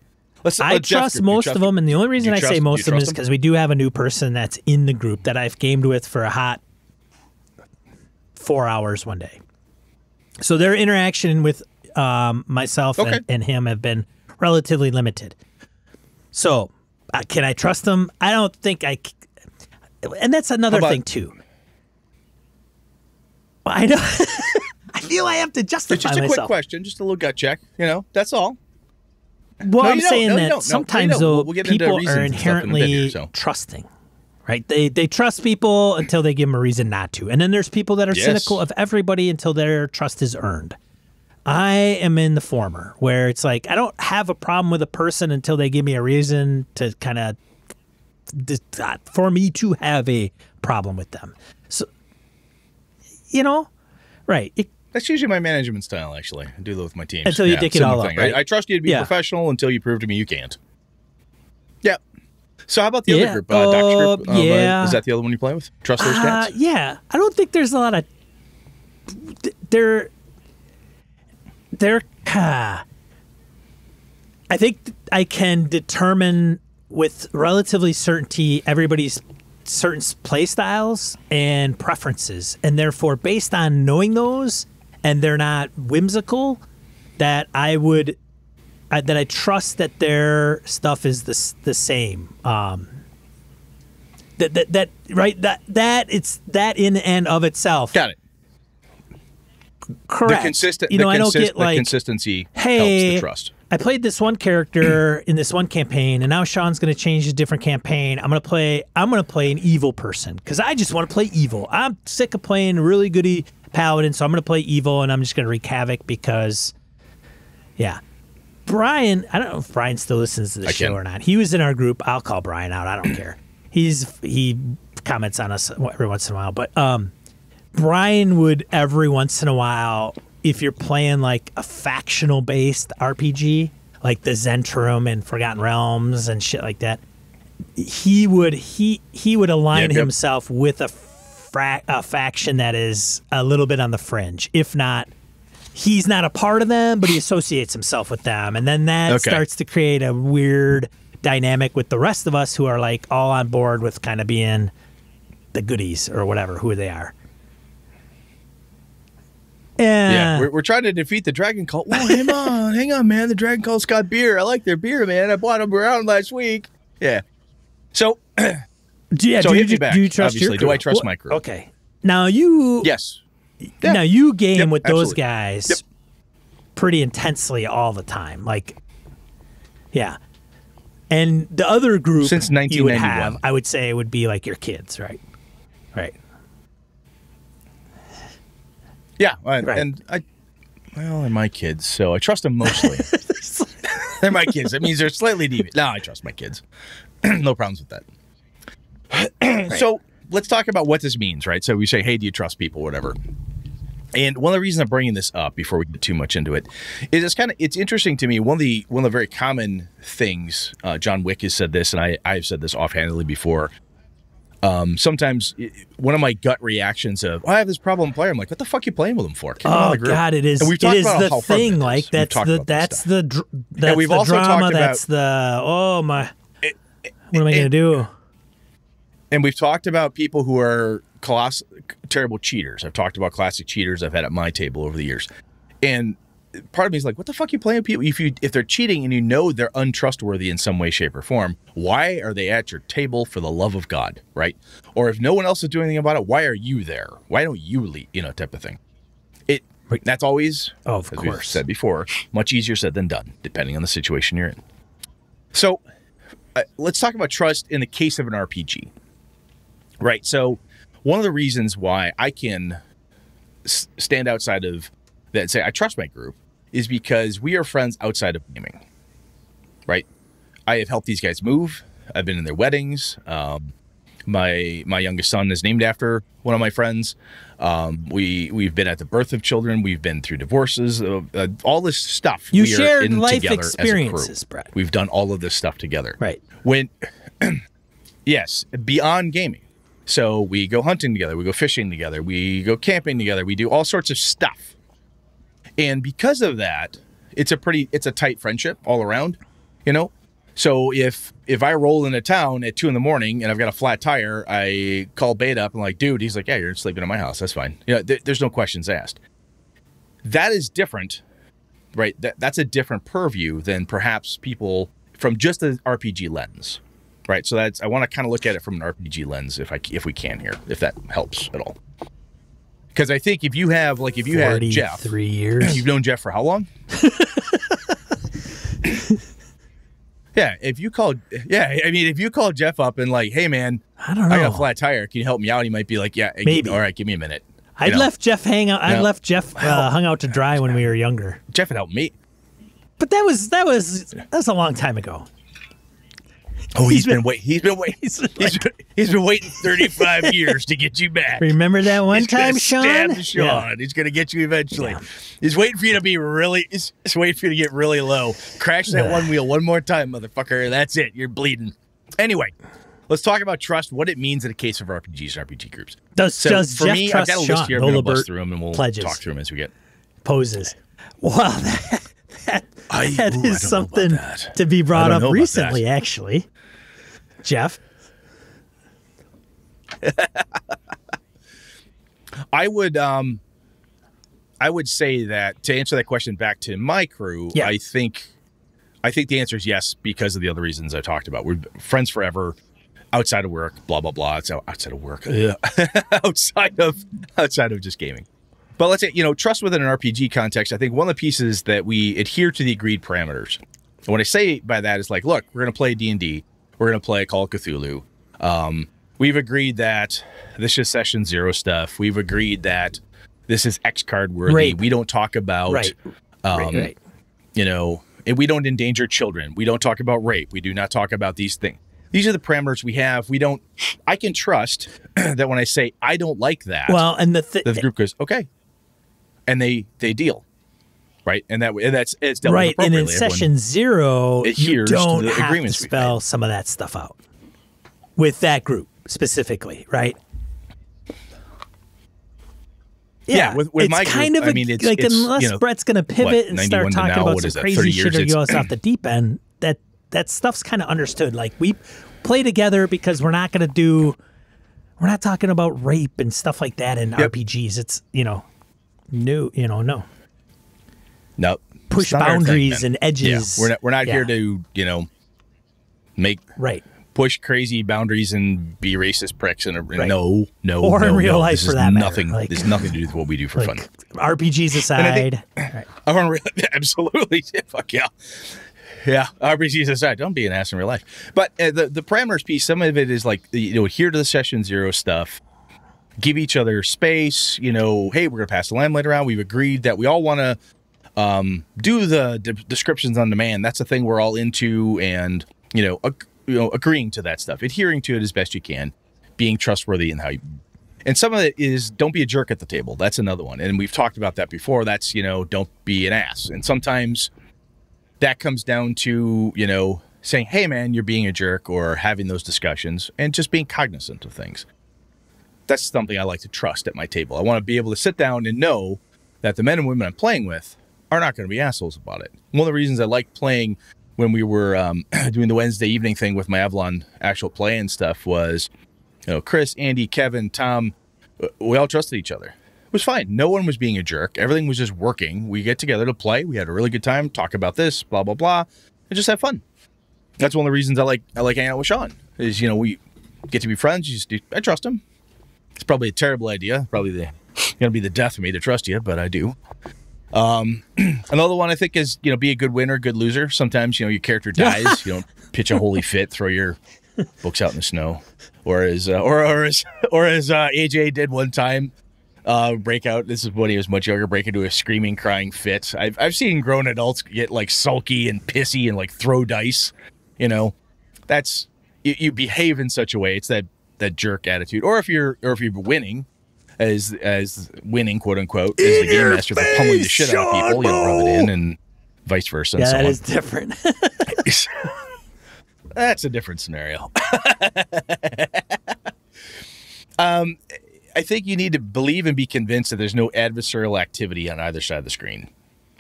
I trust most of them, and the only reason I say most of them is because we do have a new person that's in the group that I've gamed with for a hot 4 hours one day. So their interaction with myself and him have been relatively limited. So can I trust them? I don't think I. And that's another thing too. I know. I feel I have to justify myself. Just a quick question, just a little gut check. That's all. Well, I'm saying that sometimes though people are inherently trusting, right? They trust people until they give them a reason not to, and then there's people that are cynical of everybody until their trust is earned. I am in the former, where it's like I don't have a problem with a person until they give me a reason to kind of for me to have a problem with them. So, right. That's usually my management style, actually. I do that with my teams. Until you dick it all up, right? I trust you to be professional until you prove to me you can't. Yeah. So how about the other group? Doctor group? Is that the other one you play with? Trust those cats? Yeah. I don't think there's a lot of... I think I can determine with relatively certainty everybody's certain play styles and preferences, and therefore based on knowing those and they're not whimsical, that I trust that their stuff is the same. That it's that in and of itself. Got it. Correct. I don't get like consistency helps the trust. I played this one character in this one campaign, and now Sean's going to change a different campaign. I'm going to play an evil person because I just want to play evil. I'm sick of playing really goody paladin, so I'm going to play evil, and I'm just going to wreak havoc because, Brian. I don't know if Brian still listens to the show or not. He was in our group. I'll call Brian out. I don't care. He comments on us every once in a while, but Brian would every once in a while if you're playing like a factional based RPG, like the Zentrum and Forgotten Realms and shit like that, he would align himself with a faction that is a little bit on the fringe. If not, he's not a part of them, but he associates himself with them, and then that starts to create a weird dynamic with the rest of us who are like all on board with kind of being the goodies or whatever, who they are. Yeah, we're trying to defeat the Dragon Cult. Well, hang on, man. The Dragon Cult's got beer. I like their beer, man. I bought them around last week. Yeah. So, do you trust obviously. your crew? Do I trust my crew? Okay. Now you. Yes. Yeah. Now you game with those guys pretty intensely all the time. Like, yeah. And the other group since 1991, you would have, I would say, would be like your kids, right? Right. Yeah, and they're my kids, so I trust them mostly. They're my kids. That means they're slightly deviant. No, I trust my kids. No problems with that. Right. So let's talk about what this means, right? So we say, hey, do you trust people, whatever. And one of the reasons I'm bringing this up before we get too much into it is it's interesting to me. One of the very common things, John Wick has said this, and I've said this offhandedly before. Sometimes one of my gut reactions of, I have this problem player. I'm like, what the fuck are you playing with them for? God, it is. It is the thing. Like that's the drama. That's the what am I going to do? And we've talked about people who are terrible cheaters. I've talked about classic cheaters I've had at my table over the years. And part of me is like, what the fuck are you playing with people? If they're cheating and you know they're untrustworthy in some way, shape, or form, why are they at your table for the love of God, right? Or if no one else is doing anything about it, why are you there? Why don't you leave, type of thing. That's always, of as course, we've said before, much easier said than done, depending on the situation you're in. So let's talk about trust in the case of an RPG, right? So one of the reasons why I can stand outside of that and say I trust my group is because we are friends outside of gaming, right? I have helped these guys move. I've been in their weddings. My youngest son is named after one of my friends. We've been at the birth of children. We've been through divorces. All this stuff. You shared life experiences, Brett. We've done all of this stuff together. Right. Yes, beyond gaming. So we go hunting together. We go fishing together. We go camping together. We do all sorts of stuff. And because of that, it's a tight friendship all around, So if I roll into town at 2 a.m. and I've got a flat tire, I call Beta up and like, dude, he's like, yeah, you're sleeping in my house. That's fine. There's no questions asked. That is different, right? That's a different purview than perhaps people from just an RPG lens, right? So I want to kind of look at it from an RPG lens if we can here, if that helps at all. Because I think if you had Jeff, 3 years, you've known Jeff for how long? Yeah, if you call Jeff up and like, hey man, I don't know, I got a flat tire, can you help me out? He might be like, yeah, maybe. All right, give me a minute. I left Jeff hung out to dry when we were younger. Jeff had helped me, but that was a long time ago. Oh, he's been waiting 35 years to get you back. Remember that one time, Sean? Yeah. He's going to get you eventually. Yeah. He's waiting for you to be he's waiting for you to get really low. Crash that one wheel one more time, motherfucker. That's it. You're bleeding. Anyway, let's talk about trust, what it means in a case of RPGs and RPG groups. Does Jeff trust I've got a list Sean? here. I'm going to bust through them and we'll talk through them as we get. Poses. Wow, that is something to be brought up recently, actually. Jeff? I would say that to answer that question back to my crew, I think the answer is yes, because of the other reasons I talked about. We're friends forever, outside of work, blah blah blah. It's outside of work, outside of just gaming. But let's say, trust within an RPG context, I think one of the pieces that we adhere to the agreed parameters. And what I say by that is like, look, we're going to play D&D. We're going to play Call of Cthulhu. We've agreed that this is session 0 stuff. We've agreed that this is X card worthy. Right. We don't talk about, right. And we don't endanger children. We don't talk about rape. We do not talk about these things. These are the parameters we have. I can trust that when I say I don't like that, well, and the group goes, okay. and they deal. Right, and it's dealt right. with appropriately. And in session 0, you don't to the have agreements to spell some of that stuff out with that group specifically, right? Yeah, with my group, kind of I mean, it's unless Brett's going to pivot and start talking about some crazy shit or go us off the deep end, that stuff's kind of understood. Like, we play together because we're not talking about rape and stuff like that in RPGs. It's no. No, push boundaries and edges. Yeah. We're not here to make push crazy boundaries and be racist pricks and no, or in real life for that nothing. matter. There's nothing to do with what we do for fun. RPGs aside, absolutely, fuck yeah. Yeah, RPGs aside, don't be an ass in real life. But the parameters piece, some of it is like adhere to the session 0 stuff. Give each other space. Hey, we're gonna pass the limelight around. We've agreed that we all want to. Do the descriptions on demand. That's a thing we're all into, and agreeing to that stuff, adhering to it as best you can, being trustworthy in how you. And some of it is don't be a jerk at the table. That's another one, and we've talked about that before. That's don't be an ass, and sometimes that comes down to saying, "Hey, man, you're being a jerk," or having those discussions and just being cognizant of things. That's something I like to trust at my table. I want to be able to sit down and know that the men and women I'm playing with are not going to be assholes about it. One of the reasons I liked playing when we were doing the Wednesday evening thing with my Avalon actual play and stuff was, Chris, Andy, Kevin, Tom, we all trusted each other. It was fine. No one was being a jerk. Everything was just working. We get together to play. We had a really good time, talk about this, blah, blah, blah, and just have fun. That's one of the reasons I like hanging out with Sean is, we get to be friends. I trust him. It's probably a terrible idea. Probably going to be the death of me to trust you, but I do. Another one I think is be a good winner, good loser. Sometimes your character dies, you don't pitch a holy fit, throw your books out in the snow, or as AJ did one time, break out. This is when he was much younger, break into a screaming, crying fit. I've seen grown adults get like sulky and pissy and like throw dice. That's you behave in such a way. It's that jerk attitude. Or if you're winning. As winning, quote unquote, as the game master for pummeling the shit out of people, rub it in, and vice versa. Yeah, and so that on. is different. That's a different scenario. I think you need to believe and be convinced that there's no adversarial activity on either side of the screen,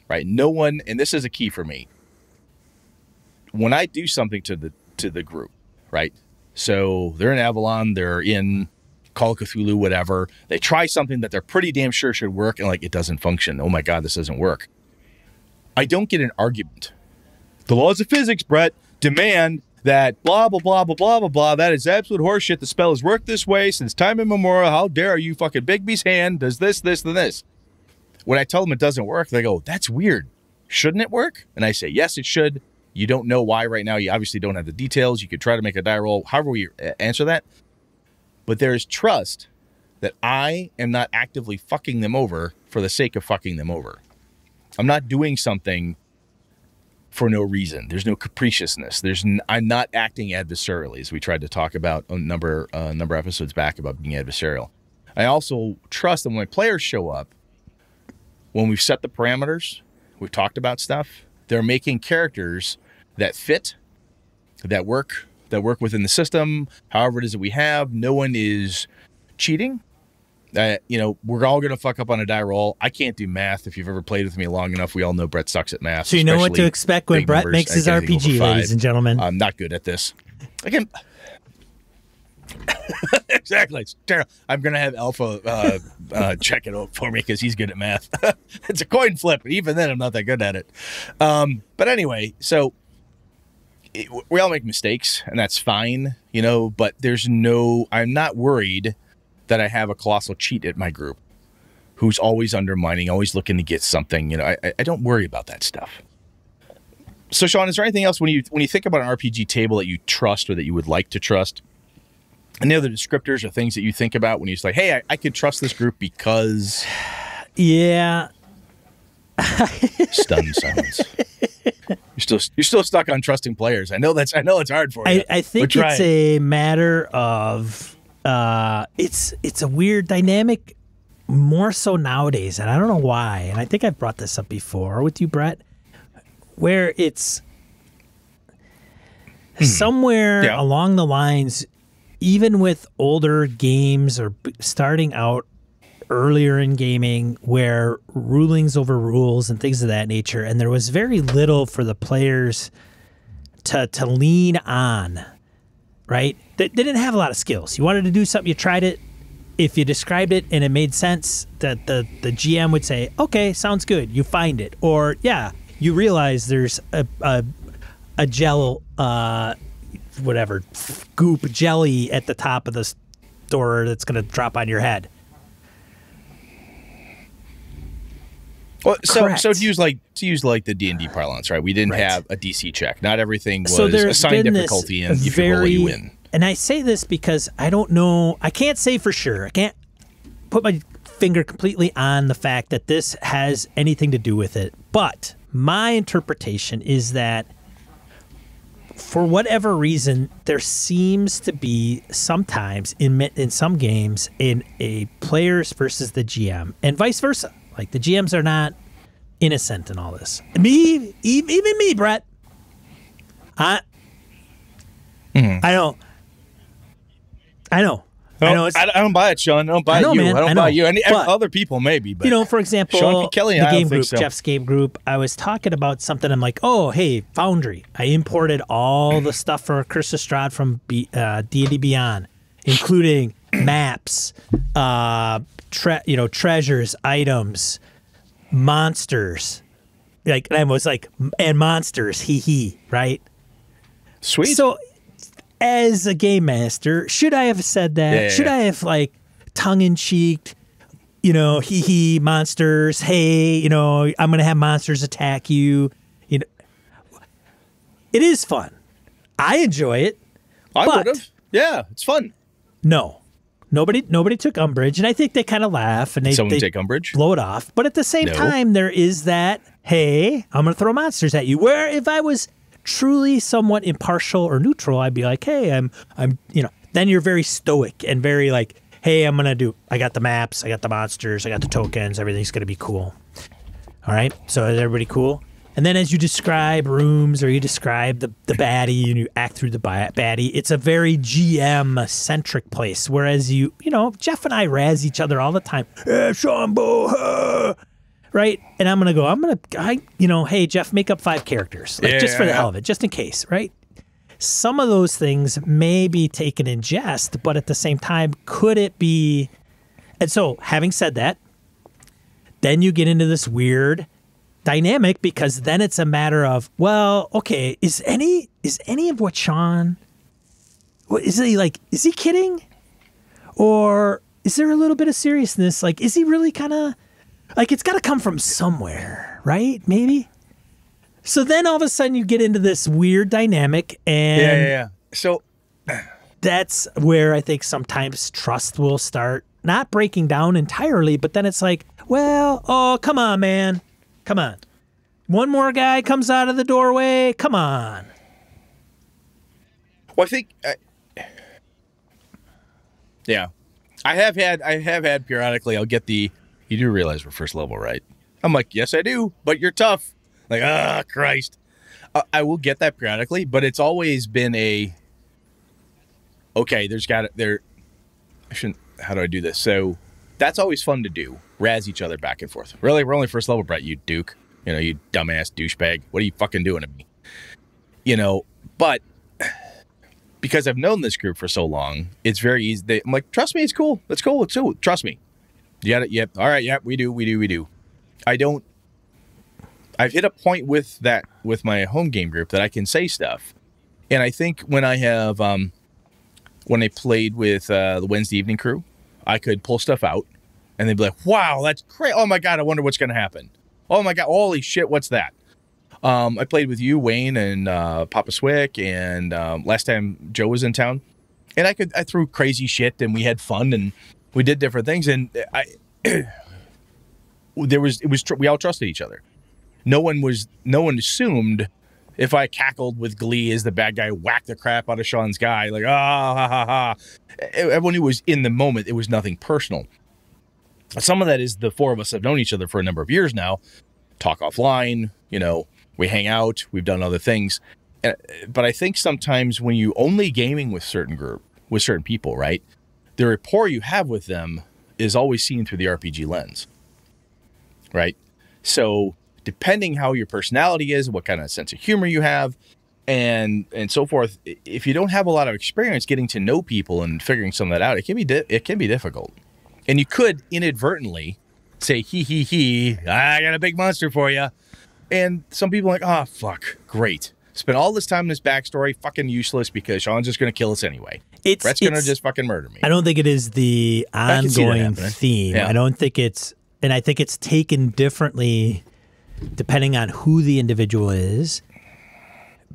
right? No one, and this is a key for me. When I do something to the group, right? So they're in Avalon, they're in Call of Cthulhu, whatever. They try something that they're pretty damn sure should work, and it doesn't function. Oh my God, this doesn't work. I don't get an argument. The laws of physics, Brett, demand that blah, blah, blah, blah, blah, blah, blah. That is absolute horseshit. The spell has worked this way since time immemorial. How dare you? Fucking Bigby's hand does this, this, and this. When I tell them it doesn't work, they go, that's weird. Shouldn't it work? And I say, yes, it should. You don't know why right now. You obviously don't have the details. You could try to make a die roll. However we answer that. But there is trust that I am not actively fucking them over for the sake of fucking them over. I'm not doing something for no reason. There's no capriciousness. I'm not acting adversarially, as we tried to talk about a number of episodes back about being adversarial. I also trust that when my players show up, when we've set the parameters, we've talked about stuff, they're making characters that fit, that work within the system, however it is that we have. No one is cheating. We're all going to fuck up on a die roll. I can't do math. If you've ever played with me long enough, we all know Brett sucks at math. So you know what to expect when Brett makes his RPG, ladies and gentlemen. I'm not good at this. Again, exactly. It's terrible. I'm going to have Alpha check it out for me because he's good at math. It's a coin flip. Even then, I'm not that good at it. But anyway, so we all make mistakes, and that's fine, but I'm not worried that I have a colossal cheat at my group who's always undermining, always looking to get something. I don't worry about that stuff. So, Sean, is there anything else when you think about an RPG table that you trust or that you would like to trust? Any other descriptors or things that you think about when you say, hey, I could trust this group because... Yeah. Stunned silence. You're still stuck on trusting players. I know it's hard for you. I think it's a matter of it's a weird dynamic more so nowadays, and I don't know why, and I think I've brought this up before with you, Brett, where it's somewhere along the lines, even with older games or starting out earlier in gaming, where rulings over rules and things of that nature, and there was very little for the players to lean on, right? They didn't have a lot of skills. You wanted to do something, you tried it. If you described it and it made sense, that the GM would say, okay, sounds good. You find it. Or, yeah, you realize there's a gel, whatever, goop jelly at the top of the store that's going to drop on your head. Well, so to use like the D&D parlance, right? We didn't have a DC check. Not everything was assigned difficulty, and if you roll, you win. And I say this because I don't know. I can't say for sure. I can't put my finger completely on the fact that this has anything to do with it. But my interpretation is that for whatever reason, there seems to be sometimes in some games in a players versus the GM and vice versa. Like the GMs are not innocent in all this. Even me, Brett. I know. I don't buy it, Sean. I don't buy you. Man, I don't buy you. And other people maybe, but you know, for example, Sean Kelly, the game group, Jeff's game group. I was talking about something. I'm like, oh, hey, Foundry. I imported all the stuff for Curse of Strahd from D&D Beyond, including maps, treasures, items, monsters. Like, and I was like, and monsters, right? Sweet. So, as a game master, should I have said that? Yeah. Should I have, like, tongue-in-cheek, monsters, hey, I'm going to have monsters attack you. It is fun. I enjoy it. I would have. Yeah, it's fun. No. Nobody took umbrage, and I think they kind of laugh, and they take umbrage? Blow it off. But at the same time, there is that, hey, I'm going to throw monsters at you, where if I was truly somewhat impartial or neutral, I'd be like, hey, I'm then you're very stoic and very like, hey, I got the maps, I got the monsters, I got the tokens, everything's going to be cool. All right. So is everybody cool? And then as you describe rooms or you describe the baddie and you act through the baddie, it's a very GM centric place. Whereas Jeff and I razz each other all the time. Sean Bo, right? And I'm going to go, hey, Jeff, make up 5 characters. Just for the hell of it, just in case, right? Some of those things may be taken in jest, but at the same time, could it be? And so, having said that, then you get into this weird dynamic because then it's a matter of, well, okay, is any of what Sean, is he kidding? Or is there a little bit of seriousness? Like, is he really kind of, like, it's got to come from somewhere, right? Maybe. So then all of a sudden you get into this weird dynamic, and yeah. So that's where I think sometimes trust will start not breaking down entirely, but then it's like, well, oh, come on, man. Come on. One more guy comes out of the doorway. Come on. Well, I think, yeah, I have had periodically, I'll get you do realize we're first level, right? I'm like, yes, I do, but you're tough. Like, Christ. I will get that periodically, but it's always been okay, how do I do this? So that's always fun to do. Razz each other back and forth. Really, we're only first level, Brett, you Duke. You dumbass douchebag. What are you fucking doing to me? But because I've known this group for so long, it's very easy. I'm like, trust me, it's cool. It's cool. It's cool. Trust me. You got it. Yep. All right. Yep. We do. I've hit a point with my home game group that I can say stuff. And I think when I played with the Wednesday evening crew, I could pull stuff out and they'd be like, wow, that's great. Oh my God, I wonder what's going to happen. Oh my God, holy shit, what's that? I played with you, Wayne, and Papa Swick, and last time Joe was in town. And I threw crazy shit and we had fun and we did different things. And we all trusted each other. No one assumed if I cackled with glee as the bad guy whacked the crap out of Sean's guy, like, ha, ha, ha. Everyone who was in the moment, it was nothing personal. some of that is the four of us have known each other for a number of years now, talk offline, we hang out, we've done other things. But I think sometimes when you only gaming with certain people, right, the rapport you have with them is always seen through the RPG lens, right? So depending how your personality is, what kind of sense of humor you have, and so forth, if you don't have a lot of experience getting to know people and figuring some of that out, it can be difficult. And you could inadvertently say, I got a big monster for you. And some people are like, oh, fuck, great. Spent all this time in this backstory, fucking useless because Sean's just going to kill us anyway. Brett's going to just fucking murder me. I don't think it is the ongoing theme. Yeah. I don't think it's, and I think it's taken differently depending on who the individual is.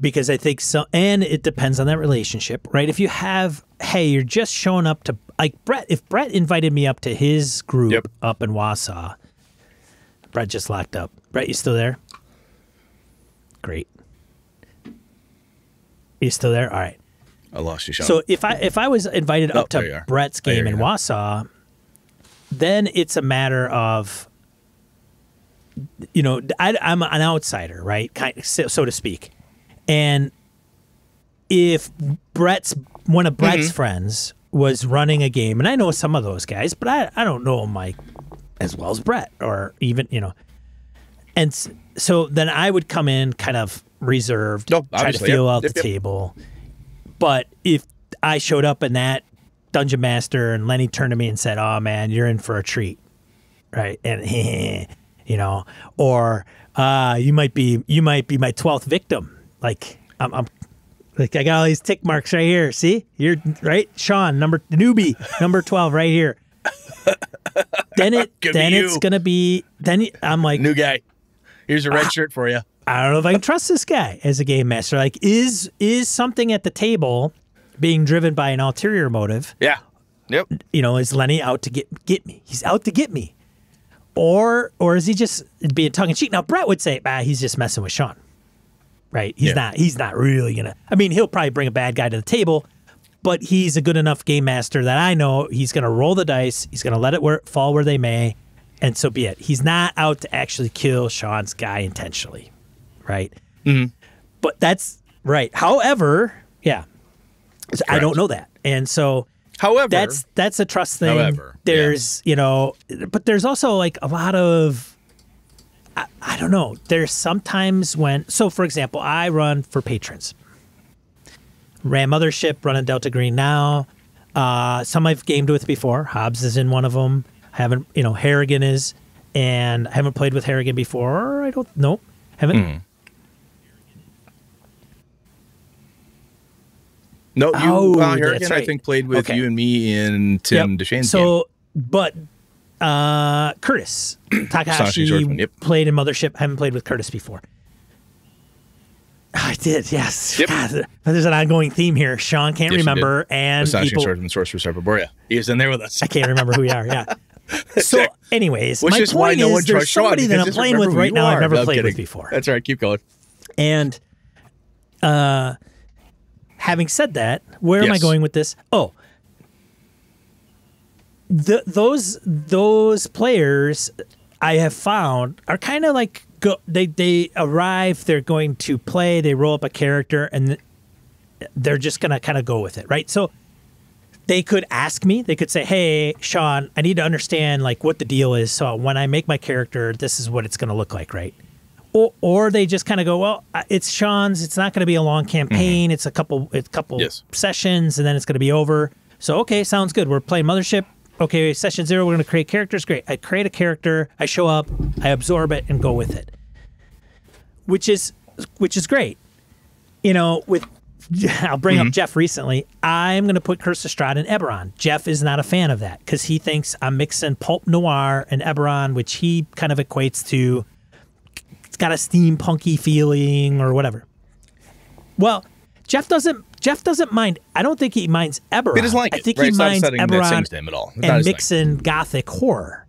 Because I think so, and it depends on that relationship, right? If you have, hey, you're just showing up to, like Brett, if Brett invited me up to his group up in Wausau, Brett just locked up. Brett, you still there? Great. You still there? All right. I lost you, Sean. So if I was invited up to Brett's game in Wausau, then it's a matter of, I'm an outsider, right? So to speak. And if one of Brett's friends was running a game, and I know some of those guys, but I don't know them like as well as Brett, or even, and so then I would come in kind of reserved, try to feel out the table. But if I showed up in that Dungeon Master and Lenny turned to me and said, "Oh man, you're in for a treat," right? And or you might be my 12th victim. Like I'm like, I got all these tick marks right here. See, you're right, Sean, newbie, number 12, right here. Then it's gonna be. Then I'm like, new guy. Here's a red shirt for you. I don't know if I can trust this guy as a game master. Like, is something at the table being driven by an ulterior motive? Yeah. Yep. Is Lenny out to get me? He's out to get me, or is he just being tongue in cheek? Now Brett would say, he's just messing with Sean. Right, he's not really gonna. I mean, he'll probably bring a bad guy to the table, but he's a good enough game master that I know he's gonna roll the dice. He's gonna let it fall where they may, and so be it. He's not out to actually kill Sean's guy intentionally, right? Mm-hmm. But that's right. However, I don't know that, and so that's a trust thing. However, there's but there's also like a lot of. I don't know. There's sometimes so for example, I run for patrons. Ran Mothership, running Delta Green now. Some I've gamed with before. Hobbs is in one of them. I haven't, Harrigan is, and I haven't played with Harrigan before. Haven't. Mm. No, Harrigan, right. I think, played with you and me and Tim Deshane's game. But Curtis Takahashi played in Mothership. I haven't played with Curtis before. I did, yes. Yep. God, there's an ongoing theme here. Sean can't remember, and Astonishing Swordsman, Sorcerer's Hyperborea. He was in there with us. I can't remember who we are. Yeah. So, anyways, my point is, there's somebody that I'm playing with right now I've never played with before. That's all right. Keep going. And having said that, where am I going with this? Oh. Those players I have found are kind of like they arrive, they're going to play, they roll up a character, and they're just going to kind of go with it, right? So they could ask me, they could say, "Hey, Sean, I need to understand like what the deal is. So when I make my character, this is what it's going to look like, right?" Or they just kind of go, "Well, it's Sean's. It's not going to be a long campaign. It's a couple sessions, and then it's going to be over. So okay, sounds good. We're playing Mothership. Okay, session 0, we're going to create characters. Great. I create a character. I show up. I absorb it and go with it, which is great. I'll bring up Jeff recently. I'm going to put Curse of Strahd in Eberron. Jeff is not a fan of that because he thinks I'm mixing pulp noir and Eberron, which he kind of equates to. It's got a steampunky feeling or whatever. Well, Jeff doesn't mind. I don't think he minds Eberron. He doesn't like it. I think he minds Eberron at all. And mixing gothic horror.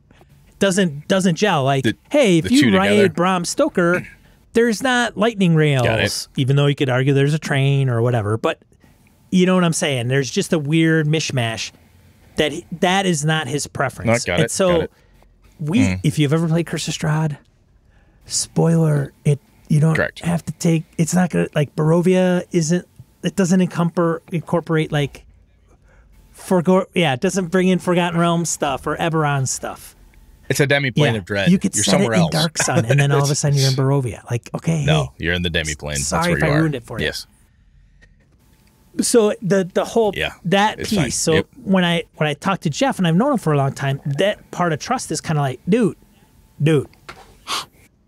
Doesn't gel. Like, hey, if you ride Bram Stoker, there's not lightning rails, even though you could argue there's a train or whatever. But you know what I'm saying? There's just a weird mishmash that is not his preference. Got it. if you've ever played Curse of Strahd, spoiler, you don't have to take, it's not going to, like, Barovia it doesn't incorporate, like, it doesn't bring in Forgotten Realms stuff or Eberron stuff. It's a demi-plane of dread. You could you're set somewhere it in else. Dark Sun, and then all of a sudden you're in Barovia. Like, okay, no, hey, you're in the demi-plane. Sorry That's where if I you ruined are. it for you. Yes. So the whole that it's piece. fine. So Yep. when I talk to Jeff, and I've known him for a long time, that part of trust is kind of like, dude,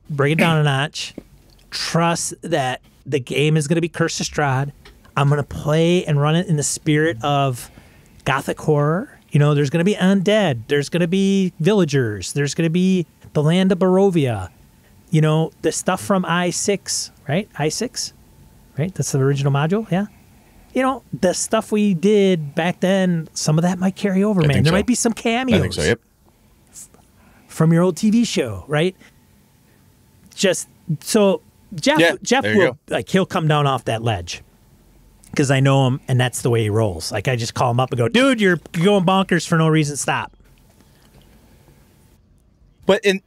bring it down a notch. Trust that the game is going to be Curse of Strahd. I'm going to play and run it in the spirit of Gothic horror. You know, there's going to be undead. There's going to be villagers. There's going to be the land of Barovia. You know, the stuff from I6, right? I6, right? That's the original module, yeah? You know, the stuff we did back then, some of that might carry over, man. There might be some cameos. I think so, yep. From your old TV show, right? Just, so Jeff will, like, he'll come down off that ledge. Because I know him, and that's the way he rolls. Like, I just call him up and go, dude, you're going bonkers for no reason. Stop. But there's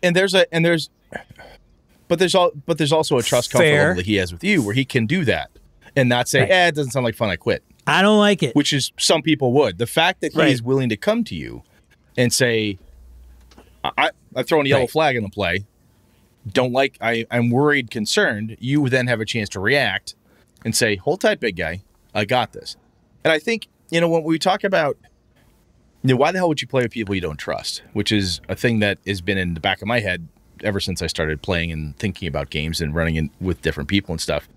also a trust comfort level that he has with you, where he can do that and not say, it doesn't sound like fun, I quit. I don't like it. Which is, some people would. The fact that he's willing to come to you and say, I'm throwing a yellow flag in the play. I'm worried, concerned. You then have a chance to react and say, hold tight, big guy. I got this. And I think, you know, when we talk about, you know, why the hell would you play with people you don't trust? Which is a thing that has been in the back of my head ever since I started playing and thinking about games and running in with different people and stuff.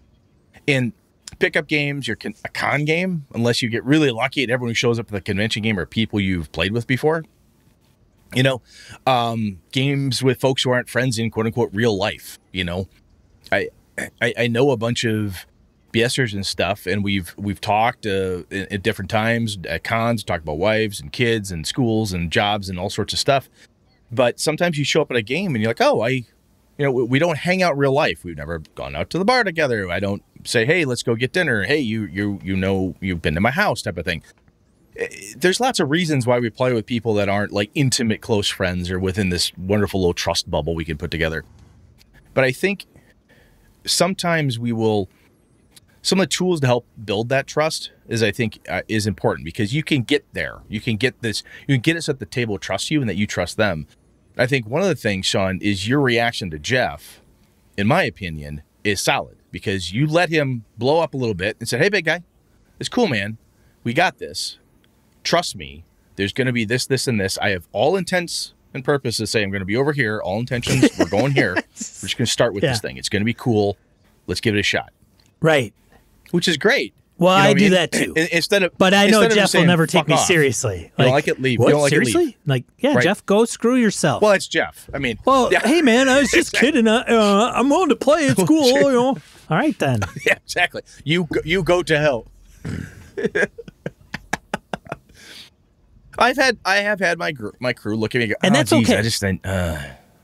In pickup games, a con game, unless you get really lucky and everyone who shows up at the convention game are people you've played with before. You know, games with folks who aren't friends in quote unquote real life. You know, I know a bunch of BSers and stuff, and we've talked at different times at cons, talked about wives and kids and schools and jobs and all sorts of stuff. But sometimes you show up at a game and you're like, we don't hang out in real life. We've never gone out to the bar together. I don't say, hey, let's go get dinner. Hey, you know, you've been to my house type of thing. There's lots of reasons why we play with people that aren't like intimate, close friends or within this wonderful little trust bubble we can put together. But I think sometimes some of the tools to help build that trust is important, because you can get there. You can get us at the table to trust you and that you trust them. I think one of the things, Sean, is your reaction to Jeff, in my opinion, is solid, because you let him blow up a little bit and said, hey, big guy, it's cool, man. We got this. Trust me. There's going to be this, this, and this. I have all intents and purposes to say I'm going to be over here. All intentions, we're going here. We're just going to start with this thing. It's going to be cool. Let's give it a shot. Right. Which is great. Well, I do that too. But I know Jeff will never take me seriously. You don't like it, leave. What? You don't like seriously? it, leave. Like, yeah, right. Jeff, go screw yourself. Well, it's Jeff. I mean, hey, man, I was just kidding. I'm willing to play. It's cool. You know. All right, then. Yeah, exactly. You go to hell. I have had my crew look at me and go, and that's okay. I just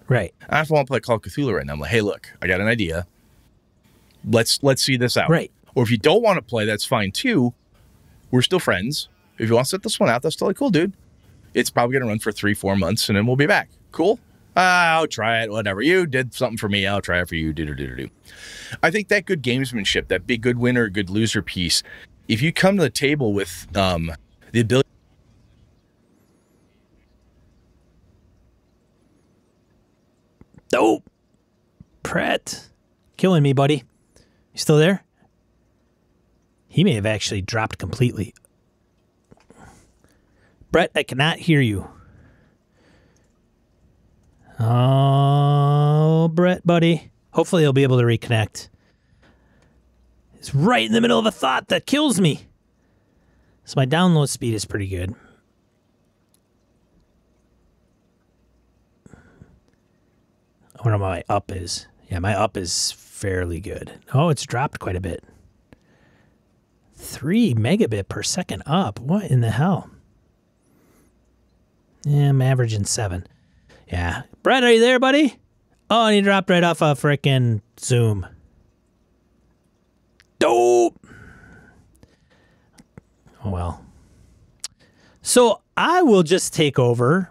right. I just want to play Call of Cthulhu right now. I'm like, hey, look, I got an idea. Let's see this out. Right. Or if you don't want to play, that's fine too. We're still friends. If you want to set this one out, that's totally cool, dude. It's probably going to run for 3-4 months, and then we'll be back. Cool? I'll try it, whatever. You did something for me, I'll try it for you. Do. I think that good gamesmanship, that big good winner, good loser piece, if you come to the table with the ability. Oh, Pratt. Killing me, buddy. You still there? He may have actually dropped completely. Brett, I cannot hear you. Oh, Brett, buddy. Hopefully he'll be able to reconnect. He's right in the middle of a thought that kills me. So my download speed is pretty good. I wonder what my up is. Yeah, my up is fairly good. Oh, it's dropped quite a bit. 3 megabit per second up. What in the hell? Yeah, I'm averaging 7. Yeah. Brett, are you there, buddy? Oh, and he dropped right off a frickin' Zoom. Dope. Oh, well. So I will just take over.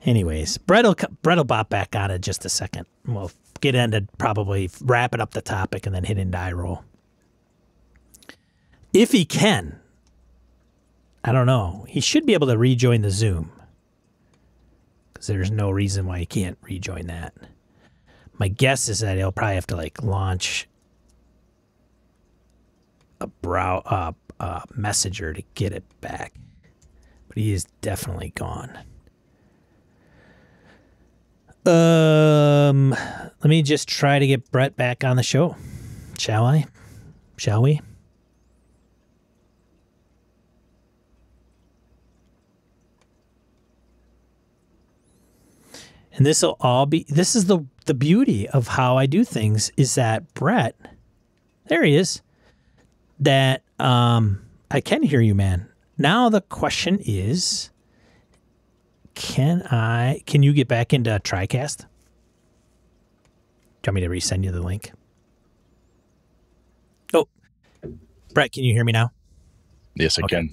Anyways, Brett'll bop back on it just a second. We'll get into probably wrapping up the topic and then hit into die roll. If he can, I don't know. He should be able to rejoin the Zoom because there's no reason why he can't rejoin that. My guess is that he'll probably have to like launch a messenger to get it back, but he is definitely gone. Let me just try to get Brett back on the show. Shall I? Shall we? And this will all be, this is the beauty of how I do things is that Brett, there he is, that I can hear you, man. Now the question is, can you get back into TriCast? Do you want me to resend you the link? Oh, Brett, can you hear me now? Yes, I can.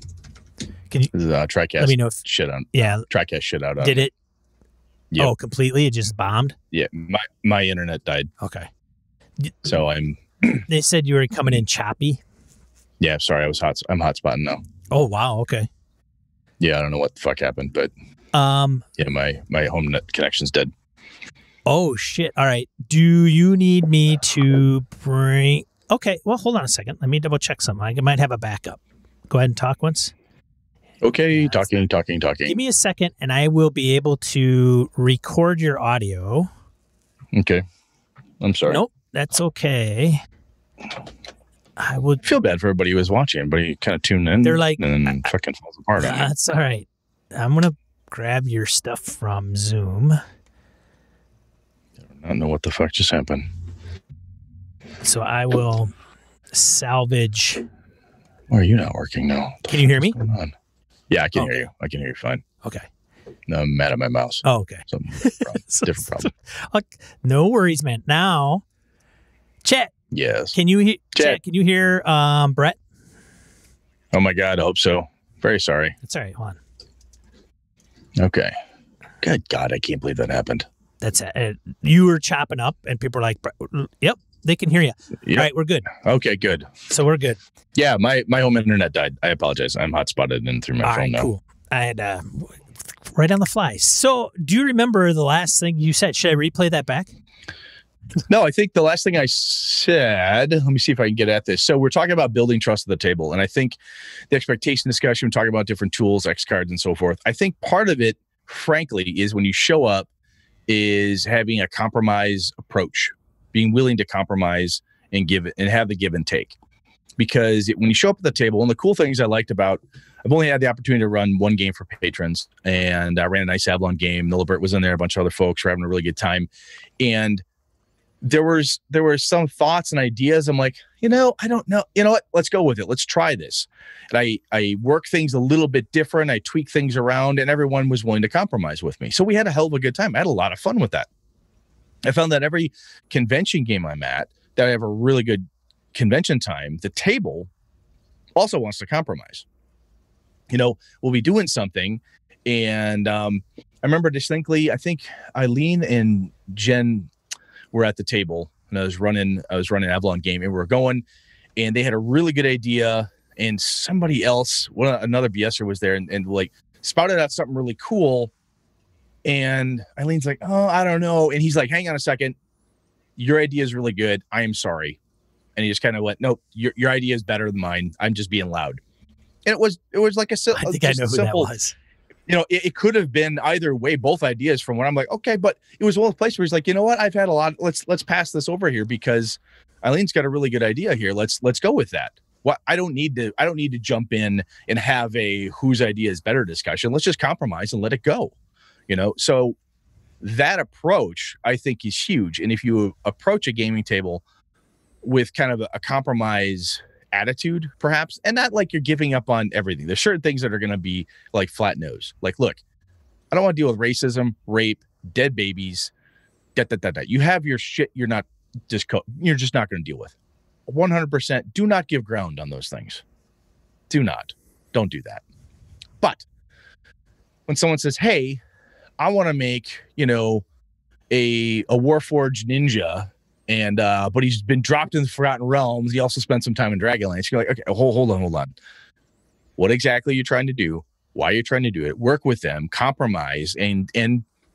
Can you? This is TriCast. Let me know if TriCast shit out. Did it? Yep. Oh, completely? It just bombed? Yeah, my internet died. Okay. So I'm. They said you were coming in choppy. Yeah, sorry, I'm hotspotting now. Oh wow, okay. Yeah, I don't know what the fuck happened, but yeah, my home net connection's dead. Oh shit! All right. Do you need me to bring? Okay. Well, hold on a second. Let me double check something. I might have a backup. Go ahead and talk once. Okay, Yeah, talking. Give me a second, and I will be able to record your audio. Okay. I'm sorry. Nope, that's okay. I would feel bad for everybody who was watching. Everybody kind of tuned in. They're like, and then fucking falls apart. That's all right. I'm gonna grab your stuff from Zoom. I don't know what the fuck just happened. So I will salvage. Why are you not working now? Can you hear me? What's going on? Yeah, I can hear you. I can hear you fine. Okay. No, I'm mad at my mouse. Oh, okay. Different problem. No worries, man. Now, Chet. Yes. Can you hear? Chet, can you hear Brett? Oh my God, I hope so. Very sorry. That's all right. Hold on. Okay. Good God, I can't believe that happened. That's it. You were chopping up, and people were like, "Yep, they can hear you." Yep. All right, we're good. Okay, good. So we're good. Yeah, my home internet died. I apologize. I'm hotspotted in through my phone now. Cool. I had right on the fly. So, do you remember the last thing you said? Should I replay that back? No, I think the last thing I said, let me see if I can get at this. So we're talking about building trust at the table. And I think the expectation discussion, talking about different tools, X cards and so forth. I think part of it, frankly, is when you show up is having a compromise approach, being willing to compromise and give it and have the give and take. Because when you show up at the table, and the cool things I liked about, I've only had the opportunity to run one game for patrons, and I ran a nice Avalon game. Nilibert was in there, a bunch of other folks were having a really good time. And there were some thoughts and ideas. I'm like, I don't know. You know what? Let's go with it. Let's try this. And I work things a little bit different. I tweak things around, and everyone was willing to compromise with me. So we had a hell of a good time. I had a lot of fun with that. I found that every convention game I'm at, that I have a really good convention time, the table also wants to compromise. We'll be doing something. And I remember distinctly, I think Eileen and Jen were at the table, and I was running Avalon game, and we were going, and they had a really good idea, and somebody else, another BSer was there and like spouted out something really cool. And Eileen's like, oh, I don't know. And he's like, hang on a second. Your idea is really good. I am sorry. And he just kind of went, nope, your idea is better than mine. I'm just being loud. And it was like I think I know who that was. It could have been either way, both ideas from what I'm like, okay, but it was one of the places where he's like, you know what? I've had a lot. Let's pass this over here because Eileen's got a really good idea here. Let's go with that. What I don't need to jump in and have a whose idea is better discussion. Let's just compromise and let it go. So that approach I think is huge. And if you approach a gaming table with kind of a compromise attitude, perhaps, and not like you're giving up on everything. There's certain things that are going to be like flat nose. Like, look, I don't want to deal with racism, rape, dead babies. You have your shit. You're just not going to deal with. 100%. Do not give ground on those things. Don't do that. But when someone says, hey, I want to make, a Warforged ninja, and but he's been dropped in the Forgotten Realms. He also spent some time in Dragonlance. You're like, okay, hold on. What exactly are you trying to do? Why are you trying to do it? Work with them, compromise, and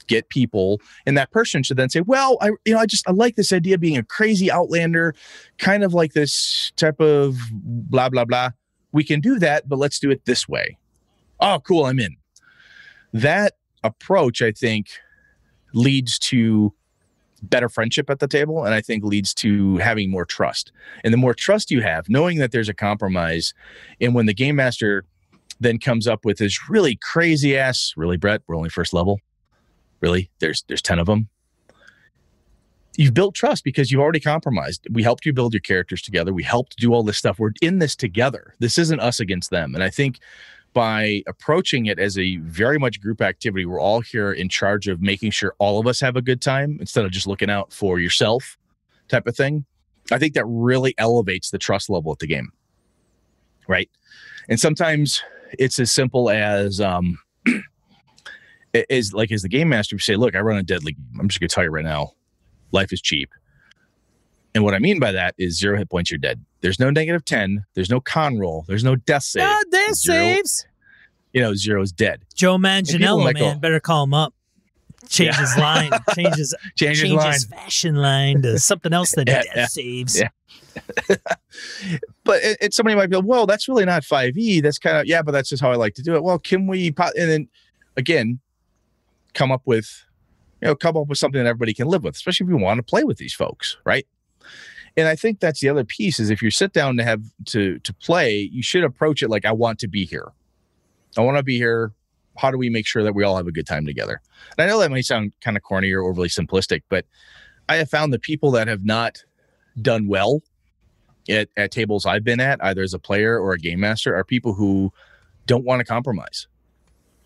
get people. And that person should then say, well, I like this idea of being a crazy outlander, kind of like this type of blah, blah, blah. We can do that, but let's do it this way. Oh, cool. I'm in. That approach, I think, leads to better friendship at the table, and I think leads to having more trust. And the more trust you have, knowing that there's a compromise, and when the game master then comes up with this really crazy ass, really, Brett, we're only first level. Really? There's 10 of them. You've built trust because you've already compromised. We helped you build your characters together. We helped do all this stuff. We're in this together. This isn't us against them. And I think by approaching it as a very much group activity, we're all here in charge of making sure all of us have a good time instead of just looking out for yourself type of thing. I think that really elevates the trust level at the game. Right? And sometimes it's as simple as as the game master, you say, look, I run a deadly game. I'm just going to tell you right now, life is cheap. And what I mean by that is 0 hit points, you're dead. There's no -10. There's no con roll. There's no death save. No death saves. 0 is dead. Joe Manganiello, man, better call him up. Change his line. Change his fashion line to something else than death saves. Yeah. But somebody might be like, well, that's really not 5e. That's kind of, but that's just how I like to do it. Well, can we, and then again, come up with something that everybody can live with, especially if you want to play with these folks, right? And I think that's the other piece is if you sit down to have to play, you should approach it like, I want to be here. I want to be here. How do we make sure that we all have a good time together? And I know that might sound kind of corny or overly simplistic, but I have found the people that have not done well at tables I've been at, either as a player or a game master, are people who don't want to compromise.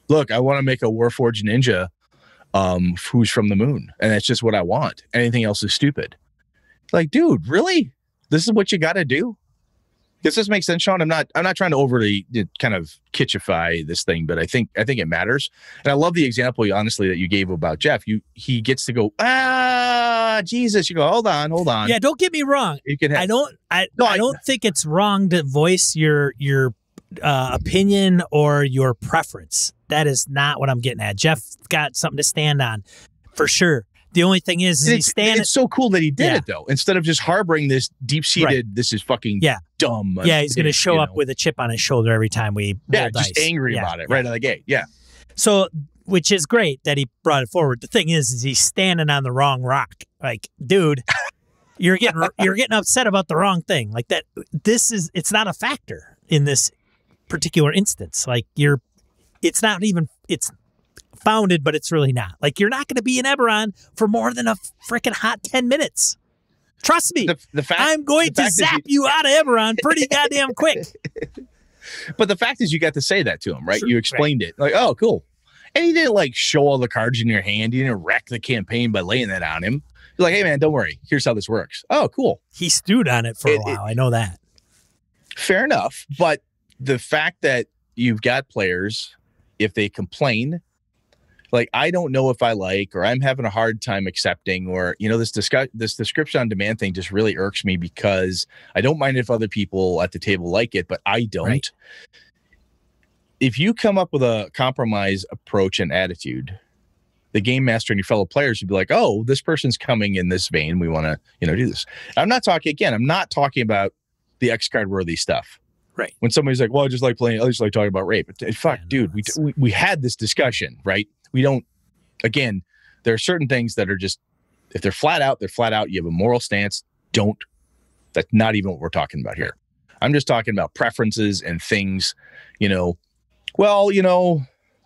Look, I want to make a Warforged ninja who's from the moon, and that's just what I want. Anything else is stupid. Like, dude, really? This is what you got to do? Does this make sense, Sean? I'm not trying to overly kind of kitschify this thing, but I think it matters. And I love the example, honestly, that you gave about Jeff. He gets to go, Jesus. You go, hold on. Yeah, don't get me wrong. You can I don't think it's wrong to voice your opinion or your preference. That is not what I'm getting at. Jeff got something to stand on, for sure. The only thing is he's standing. It's so cool that he did it, though. Instead of just harboring this deep-seated, this is fucking dumb. Yeah, he's going to show up with a chip on his shoulder every time we roll dice. Just angry about it right out of the gate. Yeah. So, which is great that he brought it forward. The thing is he's standing on the wrong rock. Like, dude, you're getting upset about the wrong thing. Like that. It's not a factor in this particular instance. Like it's founded, but it's really not. Like, you're not going to be in Eberron for more than a freaking hot 10 minutes. Trust me. I'm going to zap you out of Eberron pretty goddamn quick. But the fact is you got to say that to him, right? Sure, you explained it. Like, oh, cool. And he didn't show all the cards in your hand. You didn't wreck the campaign by laying that on him. You're like, hey, man, don't worry. Here's how this works. Oh, cool. He stewed on it for a while. I know that. Fair enough. But the fact that you've got players, if they complain, like, I don't know if I like, or I'm having a hard time accepting, or, this description on demand thing just really irks me because I don't mind if other people at the table like it, but I don't. Right. If you come up with a compromise approach and attitude, the game master and your fellow players would be like, oh, this person's coming in this vein. We want to, do this. I'm not talking about the X card worthy stuff. Right. When somebody's like, well, I just like talking about rape. Fuck, dude, we had this discussion, right? We don't, again, there are certain things that are just, if they're flat out, they're flat out. You have a moral stance. That's not even what we're talking about here. I'm just talking about preferences and things, well,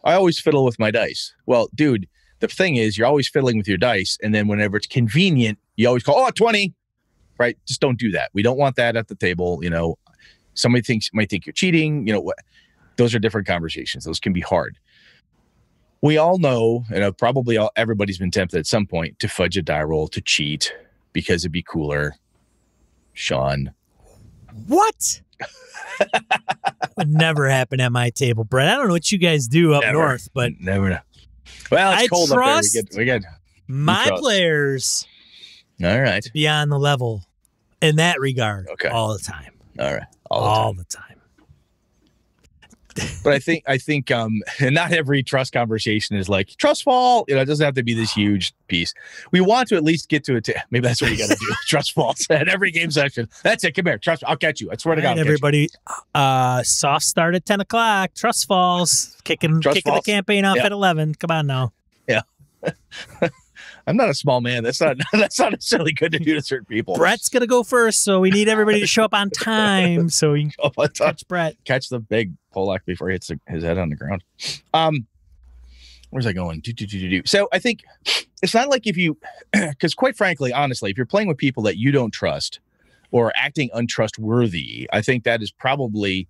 I always fiddle with my dice. Well, dude, the thing is, you're always fiddling with your dice. And then whenever it's convenient, you always call, 20, right? Just don't do that. We don't want that at the table. Somebody might think you're cheating. Those are different conversations. Those can be hard. We all know, and probably everybody's been tempted at some point to fudge a die roll, to cheat because it'd be cooler. Sean. What? Would never happen at my table, Brett. I don't know what you guys do up north, but never know. Well, it's I cold trust up there. We get my players all right. to be on the level in that regard all the time. All right. All the time. But I think not every trust conversation is like trust fall. It doesn't have to be this huge piece. We want to at least get to it. Maybe that's what you got to do. Trust falls at every game session. That's it. Come here. Trust. I'll catch you. I swear to God. Everybody, soft start at 10 o'clock. Trust falls. Kicking the campaign off at 11. Come on now. Yeah. I'm not a small man. That's not necessarily good to do to certain people. Brett's gonna go first, so we need everybody to show up on time so we can catch Brett. Catch the big Polak before he hits his head on the ground. Where's I going? So I think it's not like because quite frankly, honestly, if you're playing with people that you don't trust or acting untrustworthy, I think that is probably,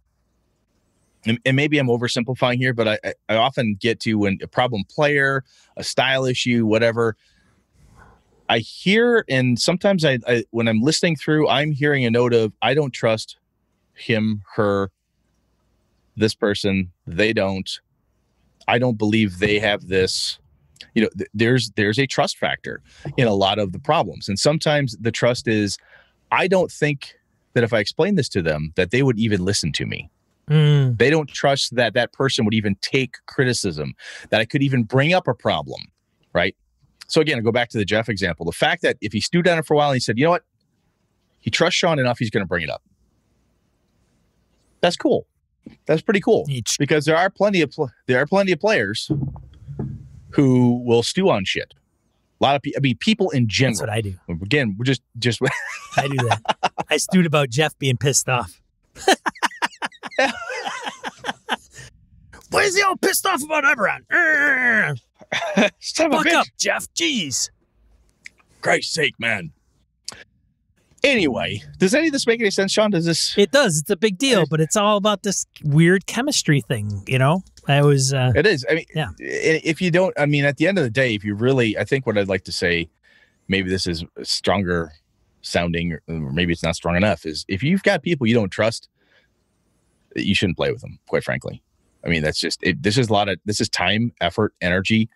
and maybe I'm oversimplifying here, but I often get to when a problem player, a style issue, whatever, I hear, and sometimes I when I'm listening through, I'm hearing a note of, I don't trust him, her, this person, they don't. I don't believe they have this. There's a trust factor in a lot of the problems. And sometimes the trust is, I don't think that if I explain this to them, that they would even listen to me. They don't trust that person would even take criticism, that I could even bring up a problem, right? So again, I go back to the Jeff example. The fact that if he stewed on it for a while and he said, you know what? He trusts Sean enough, he's going to bring it up. That's cool. That's pretty cool. Because there are plenty of players who will stew on shit. A lot of people, people in general. That's what I do. Again, we're just I do that. I stewed about Jeff being pissed off. Why is he all pissed off about Eberron? Fuck up, Jeff. Jeez. Christ's sake, man. Anyway, does any of this make any sense, Sean? Does this? It does. It's a big deal, but it's all about this weird chemistry thing, I was. It is. I mean, yeah. If you don't, at the end of the day, if you really, I think what I'd like to say, maybe this is stronger sounding, or maybe it's not strong enough, is if you've got people you don't trust, you shouldn't play with them, quite frankly. That's just it. This is time, effort, energy,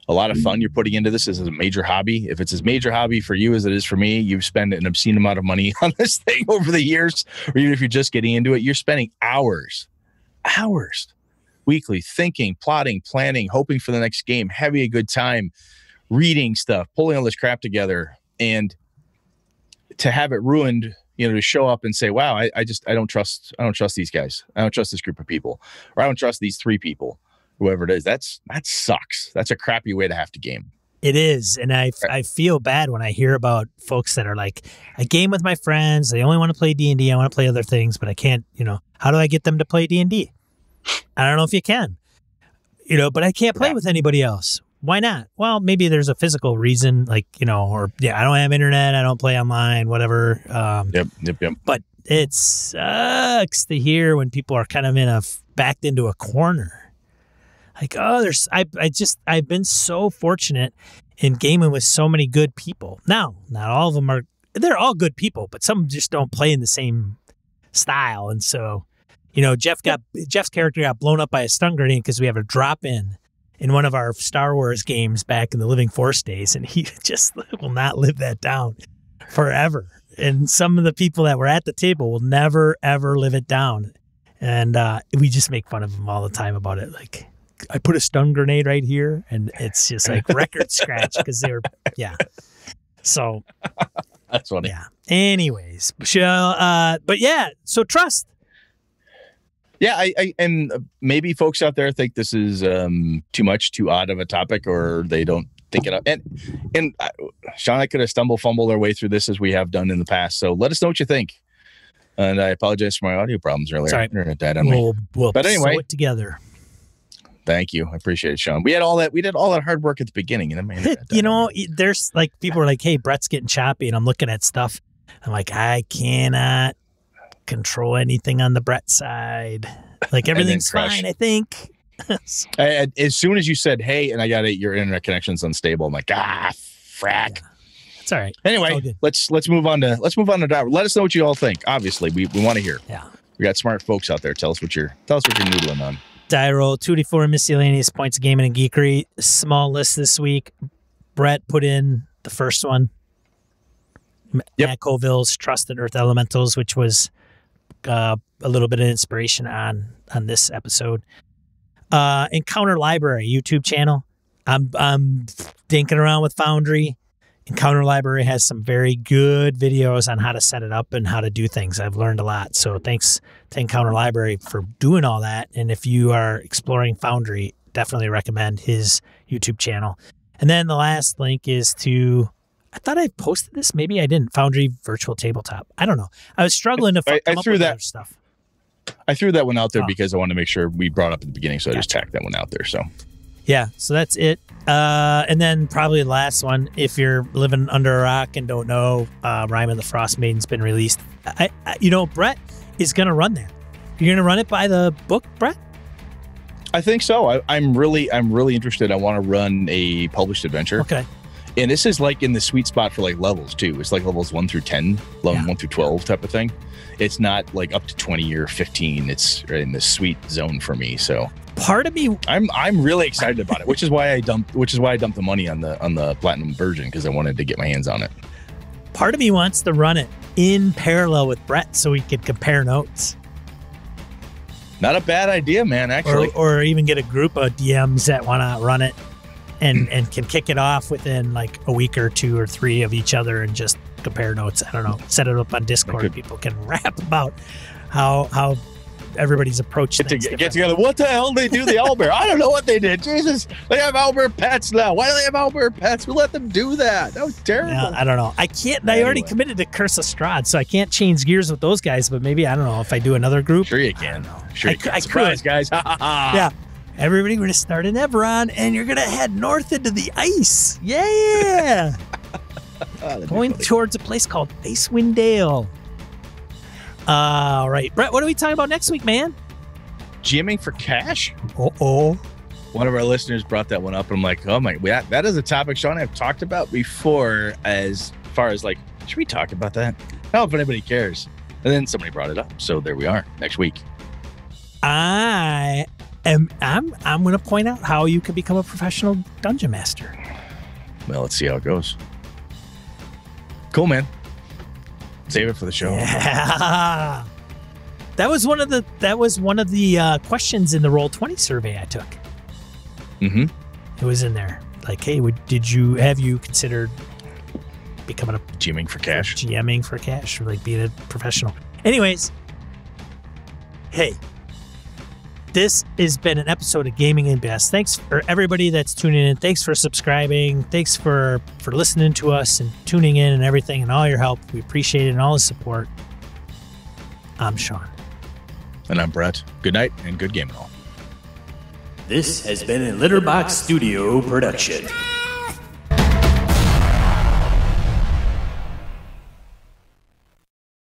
a lot of fun you're putting into this. This is a major hobby. If it's as major hobby for you as it is for me, you've spent an obscene amount of money on this thing over the years, or even if you're just getting into it, you're spending hours weekly thinking, plotting, planning, hoping for the next game, having a good time, reading stuff, pulling all this crap together, and to have it ruined, to show up and say, wow, I don't trust these guys. I don't trust this group of people, or I don't trust these three people, whoever it is. That sucks. That's a crappy way to have to game. It is. And I feel bad when I hear about folks that are like, I game with my friends. They only want to play D&D. I want to play other things, but I can't, how do I get them to play D&D? I don't know if you can, but I can't play with anybody else. Why not? Well, maybe there's a physical reason, I don't have internet. I don't play online, whatever. Yep. But it sucks to hear when people are kind of backed into a corner. Like, I've been so fortunate in gaming with so many good people. Now, not all of them they're all good people, but some just don't play in the same style. And so, Jeff's character got blown up by a stun grenade because we have a drop in one of our Star Wars games back in the Living Force days, and he just will not live that down forever. And some of the people that were at the table will never, ever live it down. And we just make fun of him all the time about it. Like, I put a stun grenade right here, and it's just like record scratch because they were, So that's funny. Yeah. Anyways, but yeah, so trust. Yeah, I and maybe folks out there think this is too much, too odd of a topic, or they don't think it up. And Sean and I could have fumbled our way through this as we have done in the past. So let us know what you think. And I apologize for my audio problems earlier. Sorry. Internet died on me. We'll but anyway, sew it together. Thank you. I appreciate it, Sean. We did all that hard work at the beginning, and then there's people are like, "Hey, Brett's getting choppy," and I'm looking at stuff. I'm like, I cannot control anything on the Brett side. Like, everything's fine, I think. As soon as you said, "Hey," and I got it, your internet connection's unstable. I'm like, frack. Yeah. It's all right. Anyway, let's move on to driver. Let us know what you all think. Obviously, we want to hear. Yeah, we got smart folks out there. Tell us what you're noodling on. Die roll, 2d4 miscellaneous points of gaming and geekery. Small list this week. Brett put in the first one. Yep. Matt Colville's Trusted Earth Elementals, which was a little bit of inspiration on this episode. Encounter Library YouTube channel. I'm dinking around with Foundry. Encounter Library has some very good videos on how to set it up and how to do things. I've learned a lot. So thanks to Encounter Library for doing all that. And if you are exploring Foundry, definitely recommend his YouTube channel. And then the last link is to, I thought I posted this. Maybe I didn't. Foundry Virtual Tabletop. I don't know. I was struggling to come up with other stuff. I threw that one out there because I wanted to make sure we brought up at the beginning. So I just tacked that one out there. So yeah, so that's it. And then probably the last one, if you're living under a rock and don't know, Rime and the Frost Maiden's been released. Brett is going to run that. You're going to run it by the book, Brett? I think so. I'm really interested. I want to run a published adventure. Okay. And this is like in the sweet spot for like levels too. It's like levels 1 through 10, 1 through 12 type of thing. It's not like up to 20 or 15. It's in the sweet zone for me. So part of me, I'm really excited about it, which is why I dumped the money on the platinum version, because I wanted to get my hands on it. Part of me wants to run it in parallel with Brett so we could compare notes. Not a bad idea, man. Actually, or even get a group of DMs that want to run it and can kick it off within like a week or 2 or 3 of each other and just compare notes. I don't know. Set it up on Discord. People can rap about how everybody's approach things. Get together. What the hell did they do the owlbear? I don't know what they did. Jesus, they have owlbear pets now. Why do they have owlbear pets? Who let them do that? That was terrible. Yeah, I don't know. I can't. I already committed to Curse of Strahd, so I can't change gears with those guys. But maybe, I don't know, if I do another group. Sure you can. Sure you can. I Surprise, could. Guys. Yeah. Everybody, we're going to start in Everon, and you're going to head north into the ice. Yeah. Going towards a place called Icewind Dale. All right. Brett, what are we talking about next week, man? GMing for cash? Uh-oh. One of our listeners brought that one up, and I'm like, oh my, that is a topic Sean and I have talked about before, as far as like, should we talk about that? I don't know if anybody cares. And then somebody brought it up. So there we are next week. I'm going to point out how you can become a professional dungeon master. Well, let's see how it goes. Cool, man. Save it for the show. Yeah. That was one of the questions in the Roll20 survey I took. Mm-hmm. It was in there. Like, hey, have you considered becoming a GMing for cash? GMing for cash, or like being a professional. Anyways, hey. This has been an episode of Gaming and Best. Thanks for everybody that's tuning in. Thanks for subscribing. Thanks for listening to us and tuning in and everything and all your help. We appreciate it and all the support. I'm Sean. And I'm Brett. Good night and good gaming all. This has been a Litterbox Studio production.